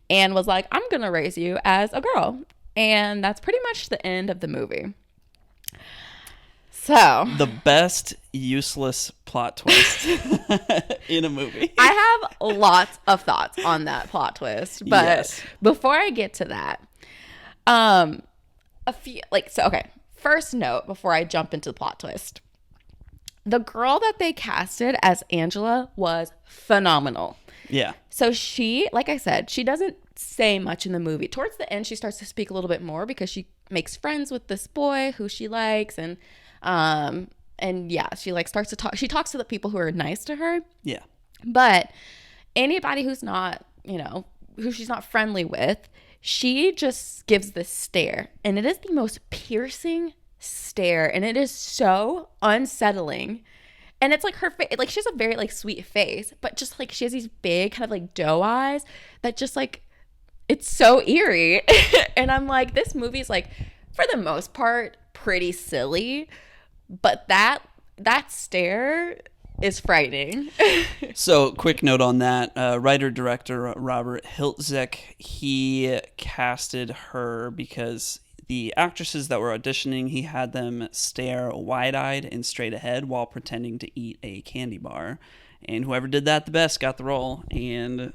and was like, I'm going to raise you as a girl. And that's pretty much the end of the movie. So the best useless plot twist in a movie. I have lots of thoughts on that plot twist, but yes. Before I get to that, okay. First note before I jump into the plot twist. The girl that they casted as Angela was phenomenal. Yeah. So she, like I said, she doesn't say much in the movie. Towards the end, she starts to speak a little bit more because she makes friends with this boy who she likes, and yeah, she like starts to talk. She talks to the people who are nice to her. Yeah. But anybody who's not, who she's not friendly with, she just gives this stare, and it is the most piercing stare, and it is so unsettling. And it's like her face, like she has a very like sweet face, but just like she has these big kind of like doe eyes that just like, it's so eerie. And I'm like, this movie's like, for the most part, pretty silly, but that stare is frightening. So, quick note on that. Writer-director Robert Hiltzik, he casted her because the actresses that were auditioning, he had them stare wide-eyed and straight ahead while pretending to eat a candy bar. And whoever did that the best got the role. And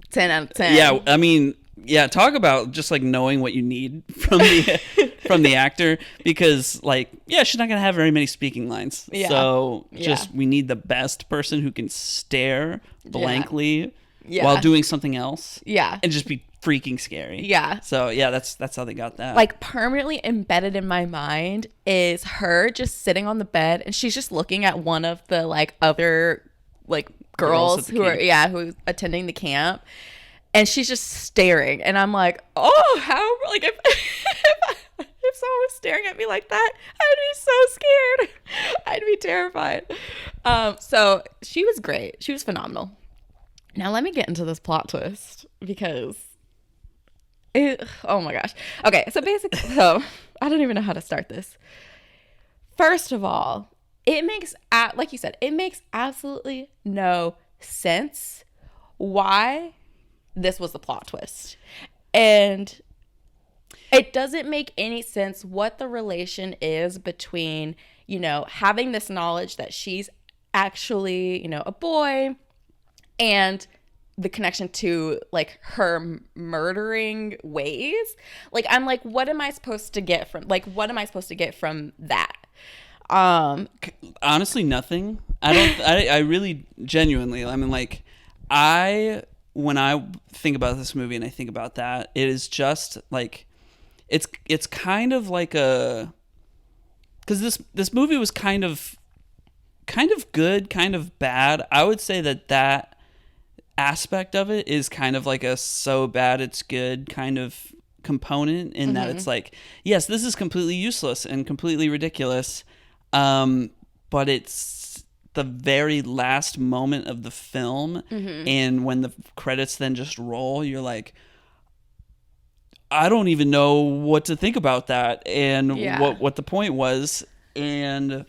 10 out of 10. Yeah, I mean, yeah, talk about just like knowing what you need from the from the actor, because like, yeah, she's not gonna have very many speaking lines. Yeah. So just we need the best person who can stare blankly Yeah. while doing something else. Yeah. And just be freaking scary. Yeah. So yeah, that's how they got that. Like permanently embedded in my mind is her just sitting on the bed, and she's just looking at one of the like other like girls who are who's attending the camp, and she's just staring, and I'm like, oh, how like if if someone was staring at me like that, I'd be so scared. I'd be terrified. So she was great. She was phenomenal. Now let me get into this plot twist because oh my gosh. Okay, so basically, I don't even know how to start this. First of all, it makes, like you said, it makes absolutely no sense why this was the plot twist. And it doesn't make any sense what the relation is between, having this knowledge that she's actually, a boy, and the connection to like her murdering ways. Like, I'm like, what am I supposed to get from that? Honestly, nothing. I really genuinely, I mean, like, when I think about this movie and I think about that, it is just like, it's kind of like because this movie was kind of good, kind of bad. I would say that aspect of it is kind of like a so bad it's good kind of component, in that it's like, yes, this is completely useless and completely ridiculous, but it's the very last moment of the film, and when the credits then just roll, you're like, I don't even know what to think about that, and what the point was. And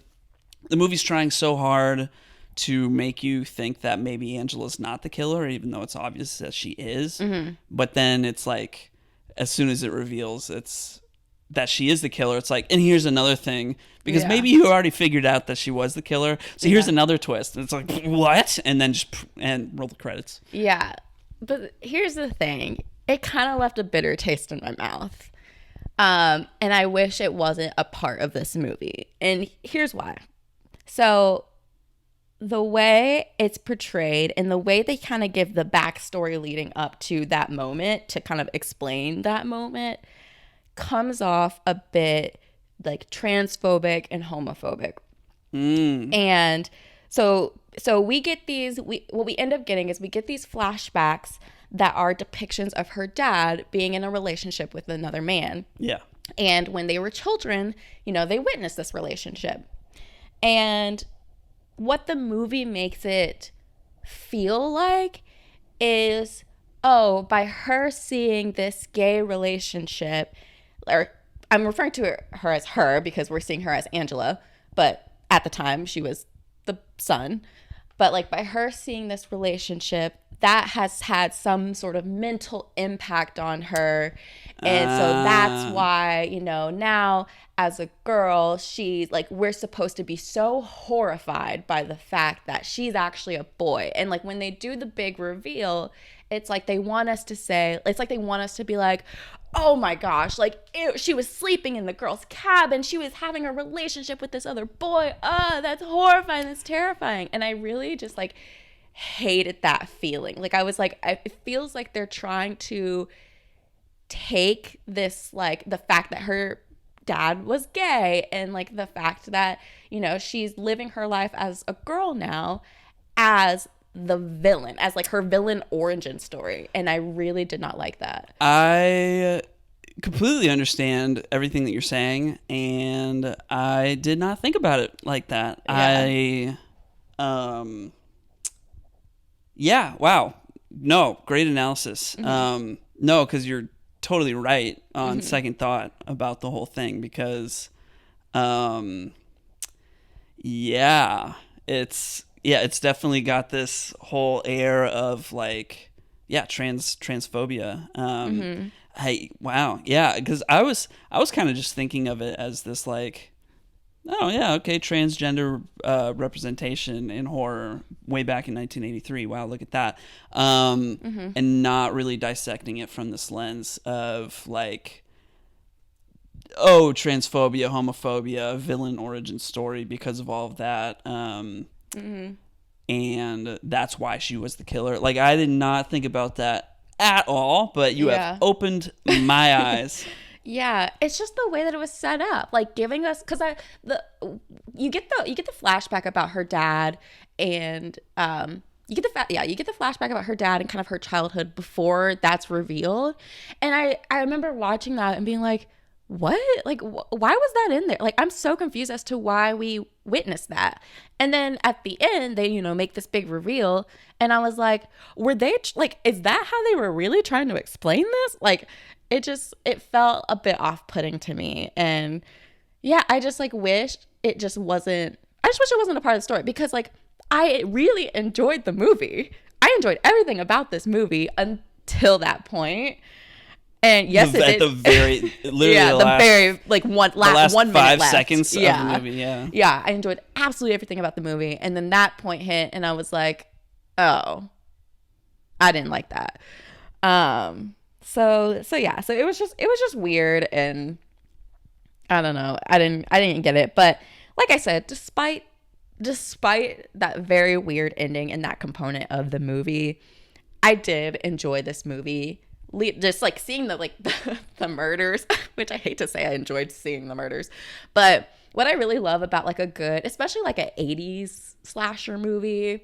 the movie's trying so hard to make you think that maybe Angela's not the killer, even though it's obvious that she is. But then it's like, as soon as it reveals that she is the killer, it's like, and here's another thing, because maybe you already figured out that she was the killer, so here's another twist. And it's like, what? And then and roll the credits. Yeah. But here's the thing. It kind of left a bitter taste in my mouth. And I wish it wasn't a part of this movie. And here's why. So the way it's portrayed and the way they kind of give the backstory leading up to that moment to kind of explain that moment comes off a bit like transphobic and homophobic. And so we get these, what we end up getting is we get these flashbacks that are depictions of her dad being in a relationship with another man. Yeah. And when they were children, you know, they witnessed this relationship. And what the movie makes it feel like is, oh, by her seeing this gay relationship, or I'm referring to her as her because we're seeing her as Angela, but at the time she was the son. But like by her seeing this relationship, that has had some sort of mental impact on her. And so that's why, you know, now as a girl, she's like, we're supposed to be so horrified by the fact that she's actually a boy. And like when they do the big reveal, it's like they want us to say, it's like they want us to be like, oh my gosh, like ew, she was sleeping in the girl's cabin. She was having a relationship with this other boy. That's horrifying. That's terrifying. And I really just like hated that feeling. Like I was like, it feels like they're trying to take this, like the fact that her dad was gay and like the fact that, you know, she's living her life as a girl now as the villain, as like her villain origin story. And I really did not like that. I completely understand everything that you're saying, and I did not think about it like that. Yeah. Yeah, wow. No, great analysis. No, because you're totally right on second thought about the whole thing, because it's definitely got this whole air of like transphobia. Hey, wow, yeah, because I was kind of just thinking of it as this like, oh yeah, okay, transgender representation in horror way back in 1983. Wow, look at that. And not really dissecting it from this lens of like, oh, transphobia, homophobia, villain origin story because of all of that. And that's why she was the killer. Like, I did not think about that at all, but you have opened my eyes. Yeah, it's just the way that it was set up, like giving us, because you get the flashback about her dad, and you get the flashback about her dad and kind of her childhood before that's revealed, and I remember watching that and being like, what? Like, why was that in there? Like, I'm so confused as to why we witnessed that. And then at the end, they, you know, make this big reveal. And I was like, were they, like, is that how they were really trying to explain this? Like, it felt a bit off-putting to me. And yeah, I just, like, wish it wasn't a part of the story, because, like, I really enjoyed the movie. I enjoyed everything about this movie until that point. And yes, at the very, literally the last, very, like, the last 1 minute 5 left. seconds of the movie, Yeah, I enjoyed absolutely everything about the movie. And then that point hit, and I was like, oh, I didn't like that. So it was just weird, and I don't know. I didn't get it. But like I said, despite that very weird ending and that component of the movie, I did enjoy this movie. Just like seeing the murders, which I hate to say I enjoyed seeing the murders, but what I really love about like a good, especially like an 80s slasher movie,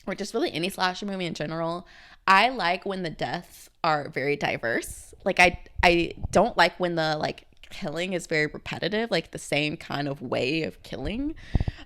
or just really any slasher movie in general, I like when the deaths are very diverse. Like I don't like when the like killing is very repetitive, like the same kind of way of killing.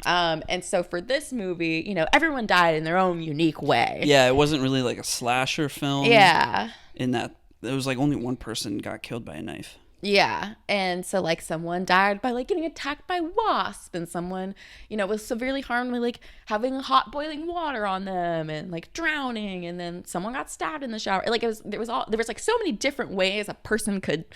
And so for this movie, you know, everyone died in their own unique way. Yeah, it wasn't really like a slasher film. Yeah. In that there was like only one person got killed by a knife. Yeah. And so like someone died by like getting attacked by wasp, and someone, you know, was severely harmed by like having hot boiling water on them and like drowning, and then someone got stabbed in the shower. Like there was like so many different ways a person could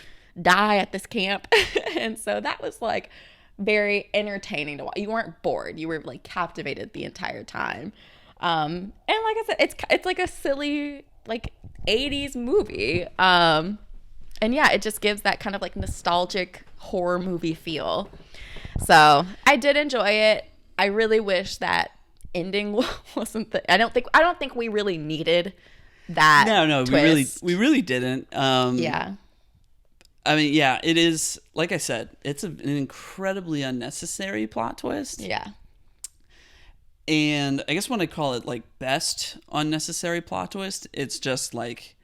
die at this camp. And so that was like very entertaining to watch. You weren't bored. You were like captivated the entire time. And like I said, it's like a silly like 80s movie. And yeah, it just gives that kind of like nostalgic horror movie feel. So I did enjoy it. I really wish that ending wasn't I don't think we really needed that. No, twist. we really didn't. Yeah. I mean, yeah, it is, like I said, it's an incredibly unnecessary plot twist. Yeah. And I guess when I call it like best unnecessary plot twist, it's just like,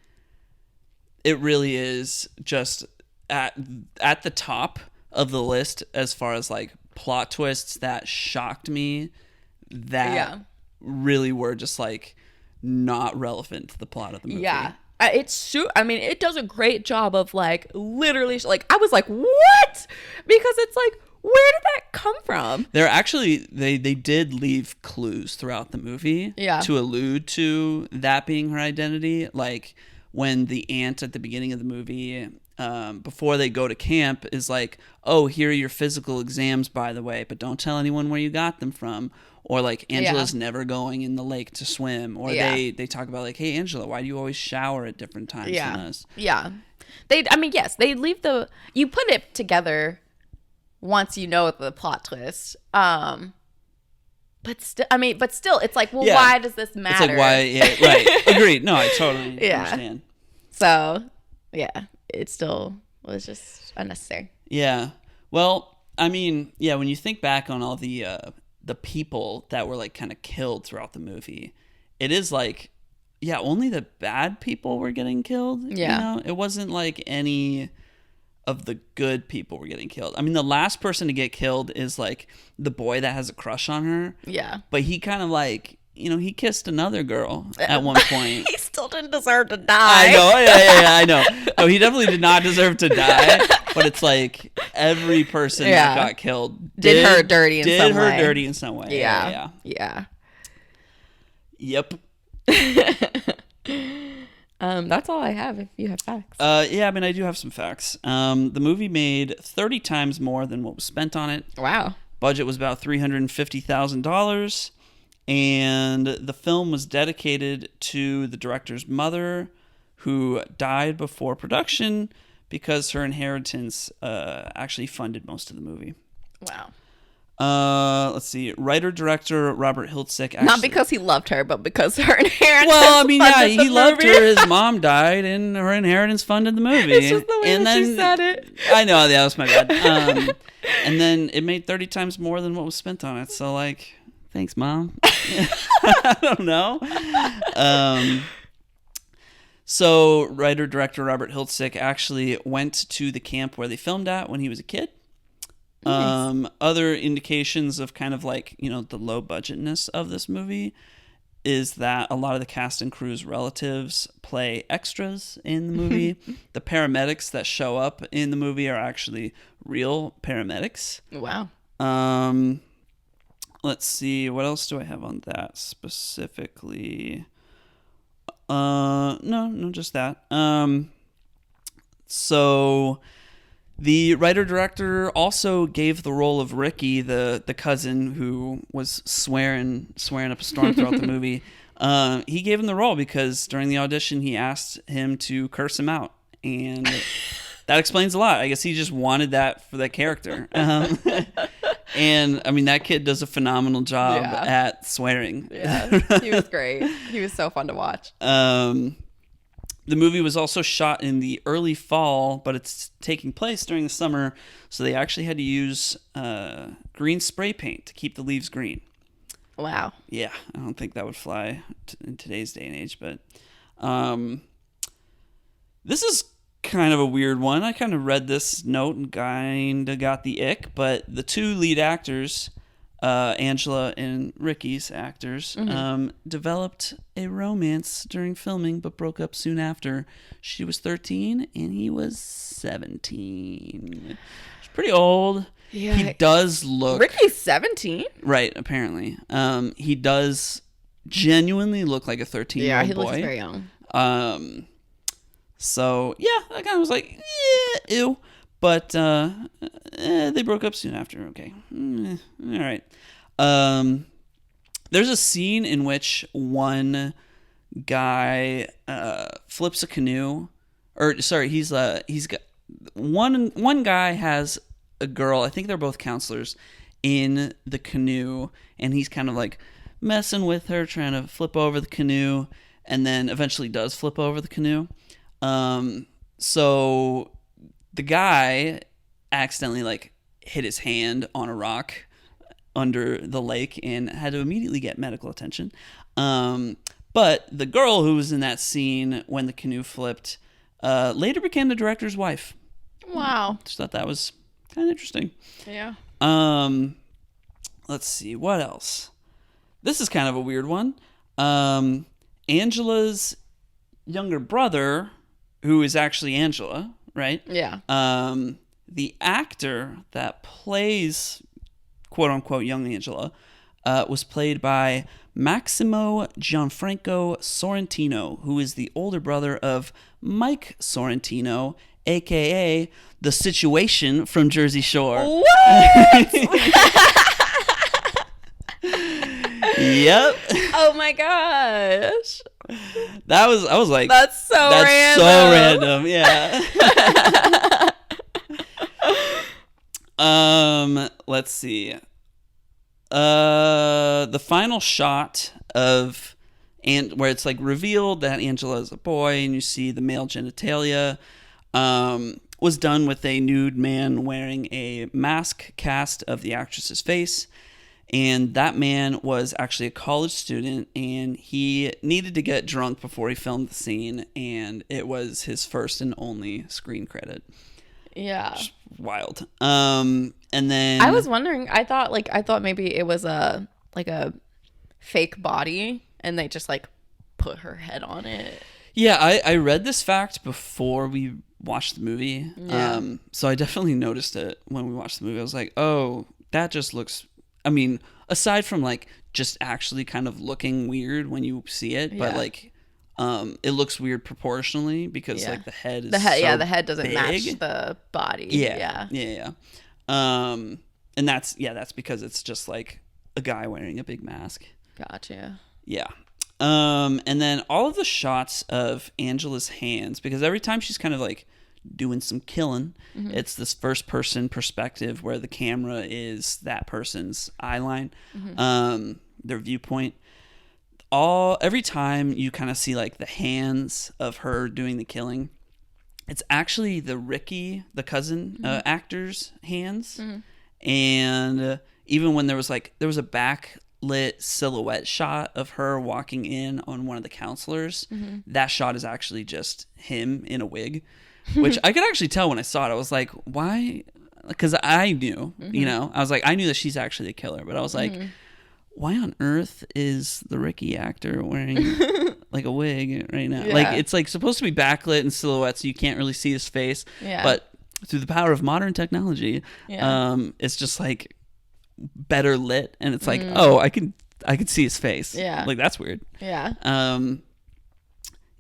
it really is just at the top of the list as far as like plot twists that shocked me, that really were just like not relevant to the plot of the movie. Yeah. It does a great job of like literally like I was like, what? Because it's like, where did that come from? They're actually they did leave clues throughout the movie to allude to that being her identity. Like when the aunt at the beginning of the movie, before they go to camp, is like, oh, here are your physical exams, by the way, but don't tell anyone where you got them from. Or like Angela's never going in the lake to swim. Or they talk about like, hey Angela, why do you always shower at different times than us? Yeah. They leave you put it together once you know the plot twist. But still it's like, well, why does this matter? It's like, why? Yeah, right. Agreed. No, I totally understand. So yeah, it still was just unnecessary. Yeah. Well, I mean, yeah, when you think back on all the people that were like kind of killed throughout the movie, it is like, yeah, only the bad people were getting killed. Yeah. You know? It wasn't like any of the good people were getting killed. I mean, the last person to get killed is like the boy that has a crush on her. Yeah. But he kind of like, you know, he kissed another girl at one point. He still didn't deserve to die. I know. Yeah, I know. No, he definitely did not deserve to die. But it's like every person that got killed did her dirty in some way. Dirty in some way. Yeah. Yep. That's all I have if you have facts. Yeah, I mean, I do have some facts. The movie made 30 times more than what was spent on it. Wow. Budget was about $350,000. And the film was dedicated to the director's mother, who died before production because her inheritance actually funded most of the movie. Wow. Let's see. Writer-director Robert Hiltzik. Not because he loved her, but because her inheritance. Well, I mean, yeah, he loved her. His mom died, and her inheritance funded the movie. It's just the way that she said it. I know, that was my bad. And then it made 30 times more than what was spent on it. So, like, thanks, Mom. I don't know. So, writer-director Robert Hiltzik actually went to the camp where they filmed at when he was a kid. Nice. Other indications of kind of like, you know, the low budgetness of this movie is that a lot of the cast and crew's relatives play extras in the movie. The paramedics that show up in the movie are actually real paramedics. Wow. Let's see, what else do I have on that specifically? No, just that. So the writer-director also gave the role of Ricky, the cousin who was swearing up a storm throughout the movie. He gave him the role because during the audition he asked him to curse him out, and that explains a lot. I guess he just wanted that for that character. And I mean, that kid does a phenomenal job at swearing. Yeah, he was great. He was so fun to watch. The movie was also shot in the early fall, but it's taking place during the summer, so they actually had to use green spray paint to keep the leaves green. Wow. Yeah, I don't think that would fly in today's day and age, but this is kind of a weird one. I kind of read this note and kind of got the ick, but the two lead actors, Angela and Ricky's actors, developed a romance during filming but broke up soon after. She was 13 and he was 17. He's pretty old. Yeah. He does look... Ricky's 17? Right, apparently. He does genuinely look like a 13-year-old boy. Yeah, he looks very young. So, yeah, I kind of was like, ew. But they broke up soon after. Okay. All right. There's a scene in which one guy flips a canoe. Or, sorry, he's got... One guy has a girl, I think they're both counselors, in the canoe. And he's kind of like messing with her, trying to flip over the canoe, and then eventually does flip over the canoe. So the guy accidentally like hit his hand on a rock under the lake and had to immediately get medical attention. But the girl who was in that scene when the canoe flipped later became the director's wife. Wow. Just thought that was kind of interesting. Yeah. Let's see, what else? This is kind of a weird one. Angela's younger brother, who is actually Angela, right? Yeah. The actor that plays quote unquote young Angela was played by Maximo Gianfranco Sorrentino, who is the older brother of Mike Sorrentino, aka The Situation from Jersey Shore. What? Yep. Oh my gosh. I was like, that's so random. Yeah. Let's see. The final shot of where it's like revealed that Angela is a boy and you see the male genitalia was done with a nude man wearing a mask cast of the actress's face. And that man was actually a college student, and he needed to get drunk before he filmed the scene, and it was his first and only screen credit. Yeah. Wild. And then I was wondering, I thought maybe it was a fake body and they just like put her head on it. Yeah, I read this fact before we watched the movie. Yeah. So I definitely noticed it when we watched the movie. I was like, oh, that just looks, I mean, aside from like just actually kind of looking weird when you see it, but like it looks weird proportionally because like the head is the head doesn't big. match the body. Yeah. And that's because it's just like a guy wearing a big mask. Gotcha. Yeah. And then all of the shots of Angela's hands, because every time she's kind of like doing some killing, it's this first person perspective where the camera is that person's eye line, their viewpoint. Every time you kind of see like the hands of her doing the killing, it's actually the Ricky, the cousin actor's hands. And even when there was a backlit silhouette shot of her walking in on one of the counselors, that shot is actually just him in a wig, which I could actually tell when I saw it. I was like, why? Because I knew, I knew that she's actually the killer, but I was like, why on earth is the Ricky actor wearing like a wig right now? Yeah. Like, it's like supposed to be backlit and silhouette, so you can't really see his face. Yeah. But through the power of modern technology, it's just like better lit, and it's like, oh, I can see his face. Yeah. Like, that's weird. Yeah.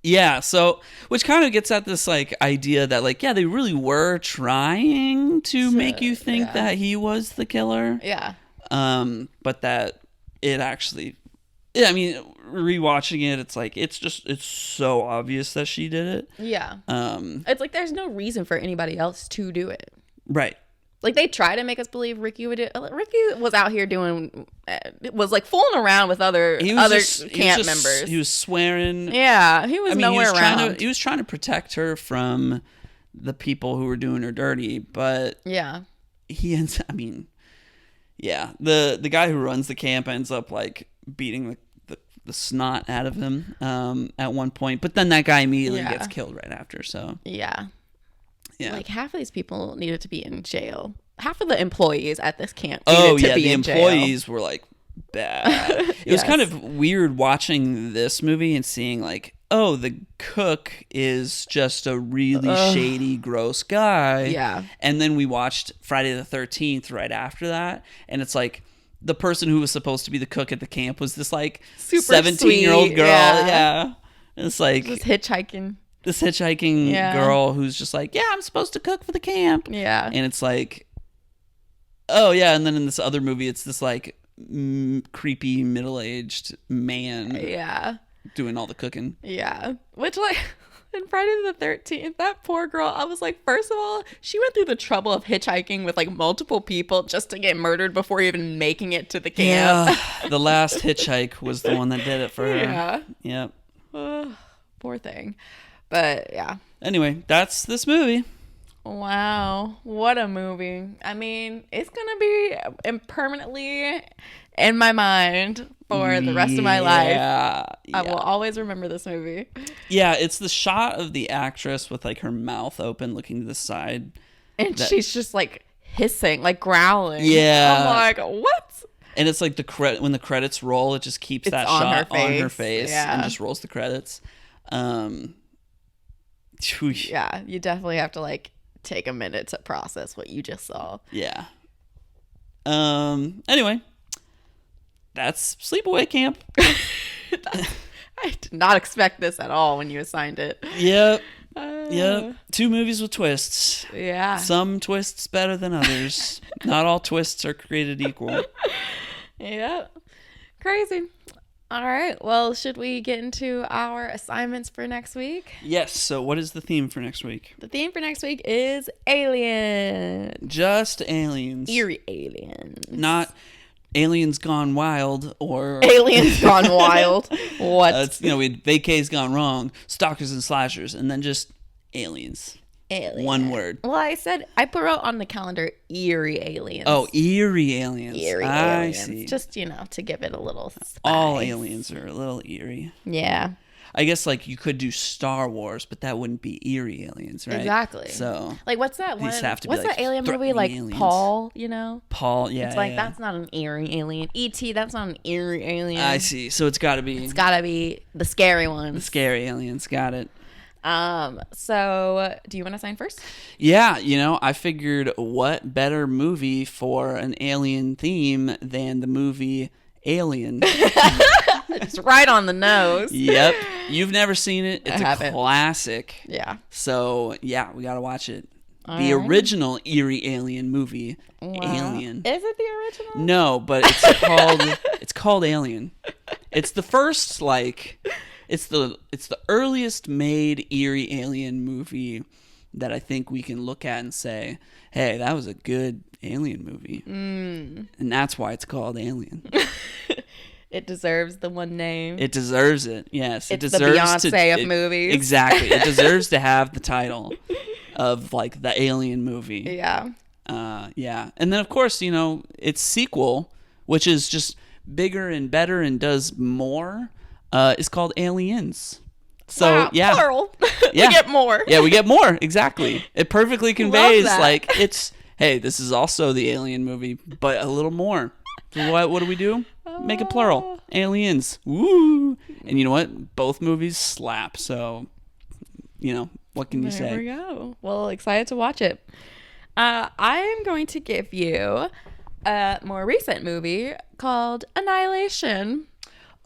Yeah, so which kind of gets at this like idea that like, yeah, they really were trying to make you think that he was the killer. Yeah. But that it actually, I mean, rewatching it, it's like it's so obvious that she did it. Yeah. It's like there's no reason for anybody else to do it. Right. Like, they try to make us believe Ricky would do it. Ricky was out here was like fooling around with other camp members. He was swearing. Yeah, he was nowhere around. He was trying to protect her from the people who were doing her dirty, but he ends. I mean, yeah, the guy who runs the camp ends up like beating the snot out of him at one point, but then that guy immediately gets killed right after. So yeah. Like, half of these people needed to be in jail. Half of the employees at this camp needed to be the in jail. employees were like bad. It was kind of weird watching this movie and seeing like, oh, the cook is just a really shady, gross guy. Yeah. And then we watched Friday the 13th right after that, and it's like the person who was supposed to be the cook at the camp was this like super 17-year-old girl. Yeah. It's like just hitchhiking. This hitchhiking girl who's just like, yeah, I'm supposed to cook for the camp. Yeah. And it's like, oh, yeah. And then in this other movie, it's this like creepy middle-aged man doing all the cooking. Yeah. Which, like, And Friday the 13th, that poor girl, I was like, first of all, she went through the trouble of hitchhiking with like multiple people just to get murdered before even making it to the camp. Yeah, the last hitchhike was the one that did it for her. Yeah. Yep. Poor thing. But yeah. Anyway, that's this movie. Wow. What a movie. I mean, it's going to be permanently in my mind for the rest of my life. Yeah. I will always remember this movie. Yeah, it's the shot of the actress with like her mouth open looking to the side. And she's just like hissing, like growling. Yeah. I'm like, what? And it's like when the credits roll, it just keeps that shot on her face and just rolls the credits. Yeah, you definitely have to like take a minute to process what you just saw. Yeah. Anyway, that's Sleepaway Camp. I did not expect this at all when you assigned it. Yep. Yep. 2 movies with twists. Yeah. Some twists better than others. Not all twists are created equal. Yep. Crazy. All right. Well, should we get into our assignments for next week? Yes. So what is the theme for next week? The theme for next week is aliens. Just aliens. Eerie aliens. Not aliens gone wild or... Aliens gone wild. What? We had Vacay's Gone Wrong, Stalkers and Slashers, and then just aliens. Alien. One word. Well, I put out on the calendar eerie aliens. Oh, eerie aliens. Eerie aliens. I see. Just, to give it a little spice. All aliens are a little eerie. Yeah. I guess, you could do Star Wars, but that wouldn't be eerie aliens, right? Exactly. So... what's that one? Have to what's be that alien movie? aliens. Paul, Paul, yeah. It's that's not an eerie alien. E.T., that's not an eerie alien. I see. So it's got to be... It's got to be the scary ones. The scary aliens. Got it. So do you want to sign first? Yeah, I figured what better movie for an alien theme than the movie Alien. It's right on the nose. Yep. You've never seen it. It's a classic. Yeah. So, yeah, we got to watch it. All the right. original eerie alien movie, Alien. Is it the original? No, but it's called Alien. It's the first it's the earliest made eerie alien movie that I think we can look at and say, hey, that was a good alien movie. And that's why it's called Alien. It deserves the one name. It deserves it. Yes, it deserves the Beyonce of movies. Exactly. It deserves to have the title of the Alien movie. Yeah. Yeah. And then of course, its sequel, which is just bigger and better and does more, is called Aliens. So wow, yeah, plural. Yeah. We get more. Yeah, we get more. Exactly. It perfectly conveys that. hey, this is also the Alien movie, but a little more. So what do we do? Make it plural. Aliens. Woo! And you know what? Both movies slap. So, what can you say? There we go. Well, excited to watch it. I am going to give you a more recent movie called Annihilation.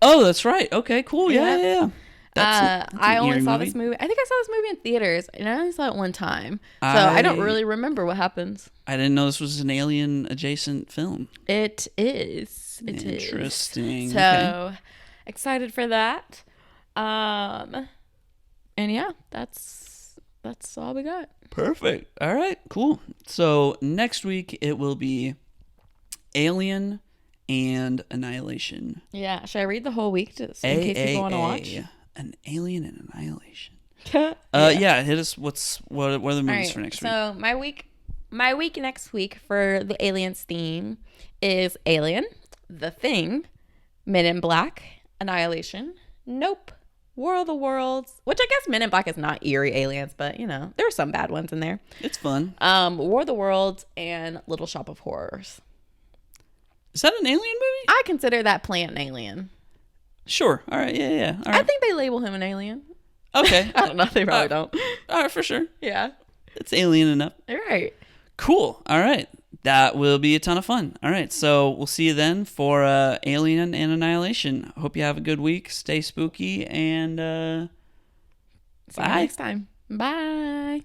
Oh, that's right. Okay, cool. Yeah. That's I only saw this movie. I think I saw this movie in theaters, and I only saw it one time. So I don't really remember what happens. I didn't know this was an alien adjacent film. It is. Interesting. So excited for that. And yeah, that's all we got. Perfect. All right, cool. So next week it will be Alien and Annihilation. Yeah. Should I read the whole week in case people want to watch? An Alien and Annihilation. Yeah. Hit us. What are the movies for next week? So my week next week for the Aliens theme is Alien, The Thing, Men in Black, Annihilation, Nope, War of the Worlds, which I guess Men in Black is not eerie aliens, but there are some bad ones in there. It's fun. War of the Worlds and Little Shop of Horrors. Is that an alien movie? I consider that plant an alien. Sure. All right. Yeah. All right. I think they label him an alien. Okay. I don't know. They probably don't. All right, for sure. Yeah. It's alien enough. All right. Cool. All right. That will be a ton of fun. All right. So we'll see you then for Alien and Annihilation. Hope you have a good week. Stay spooky and see you next time. Bye.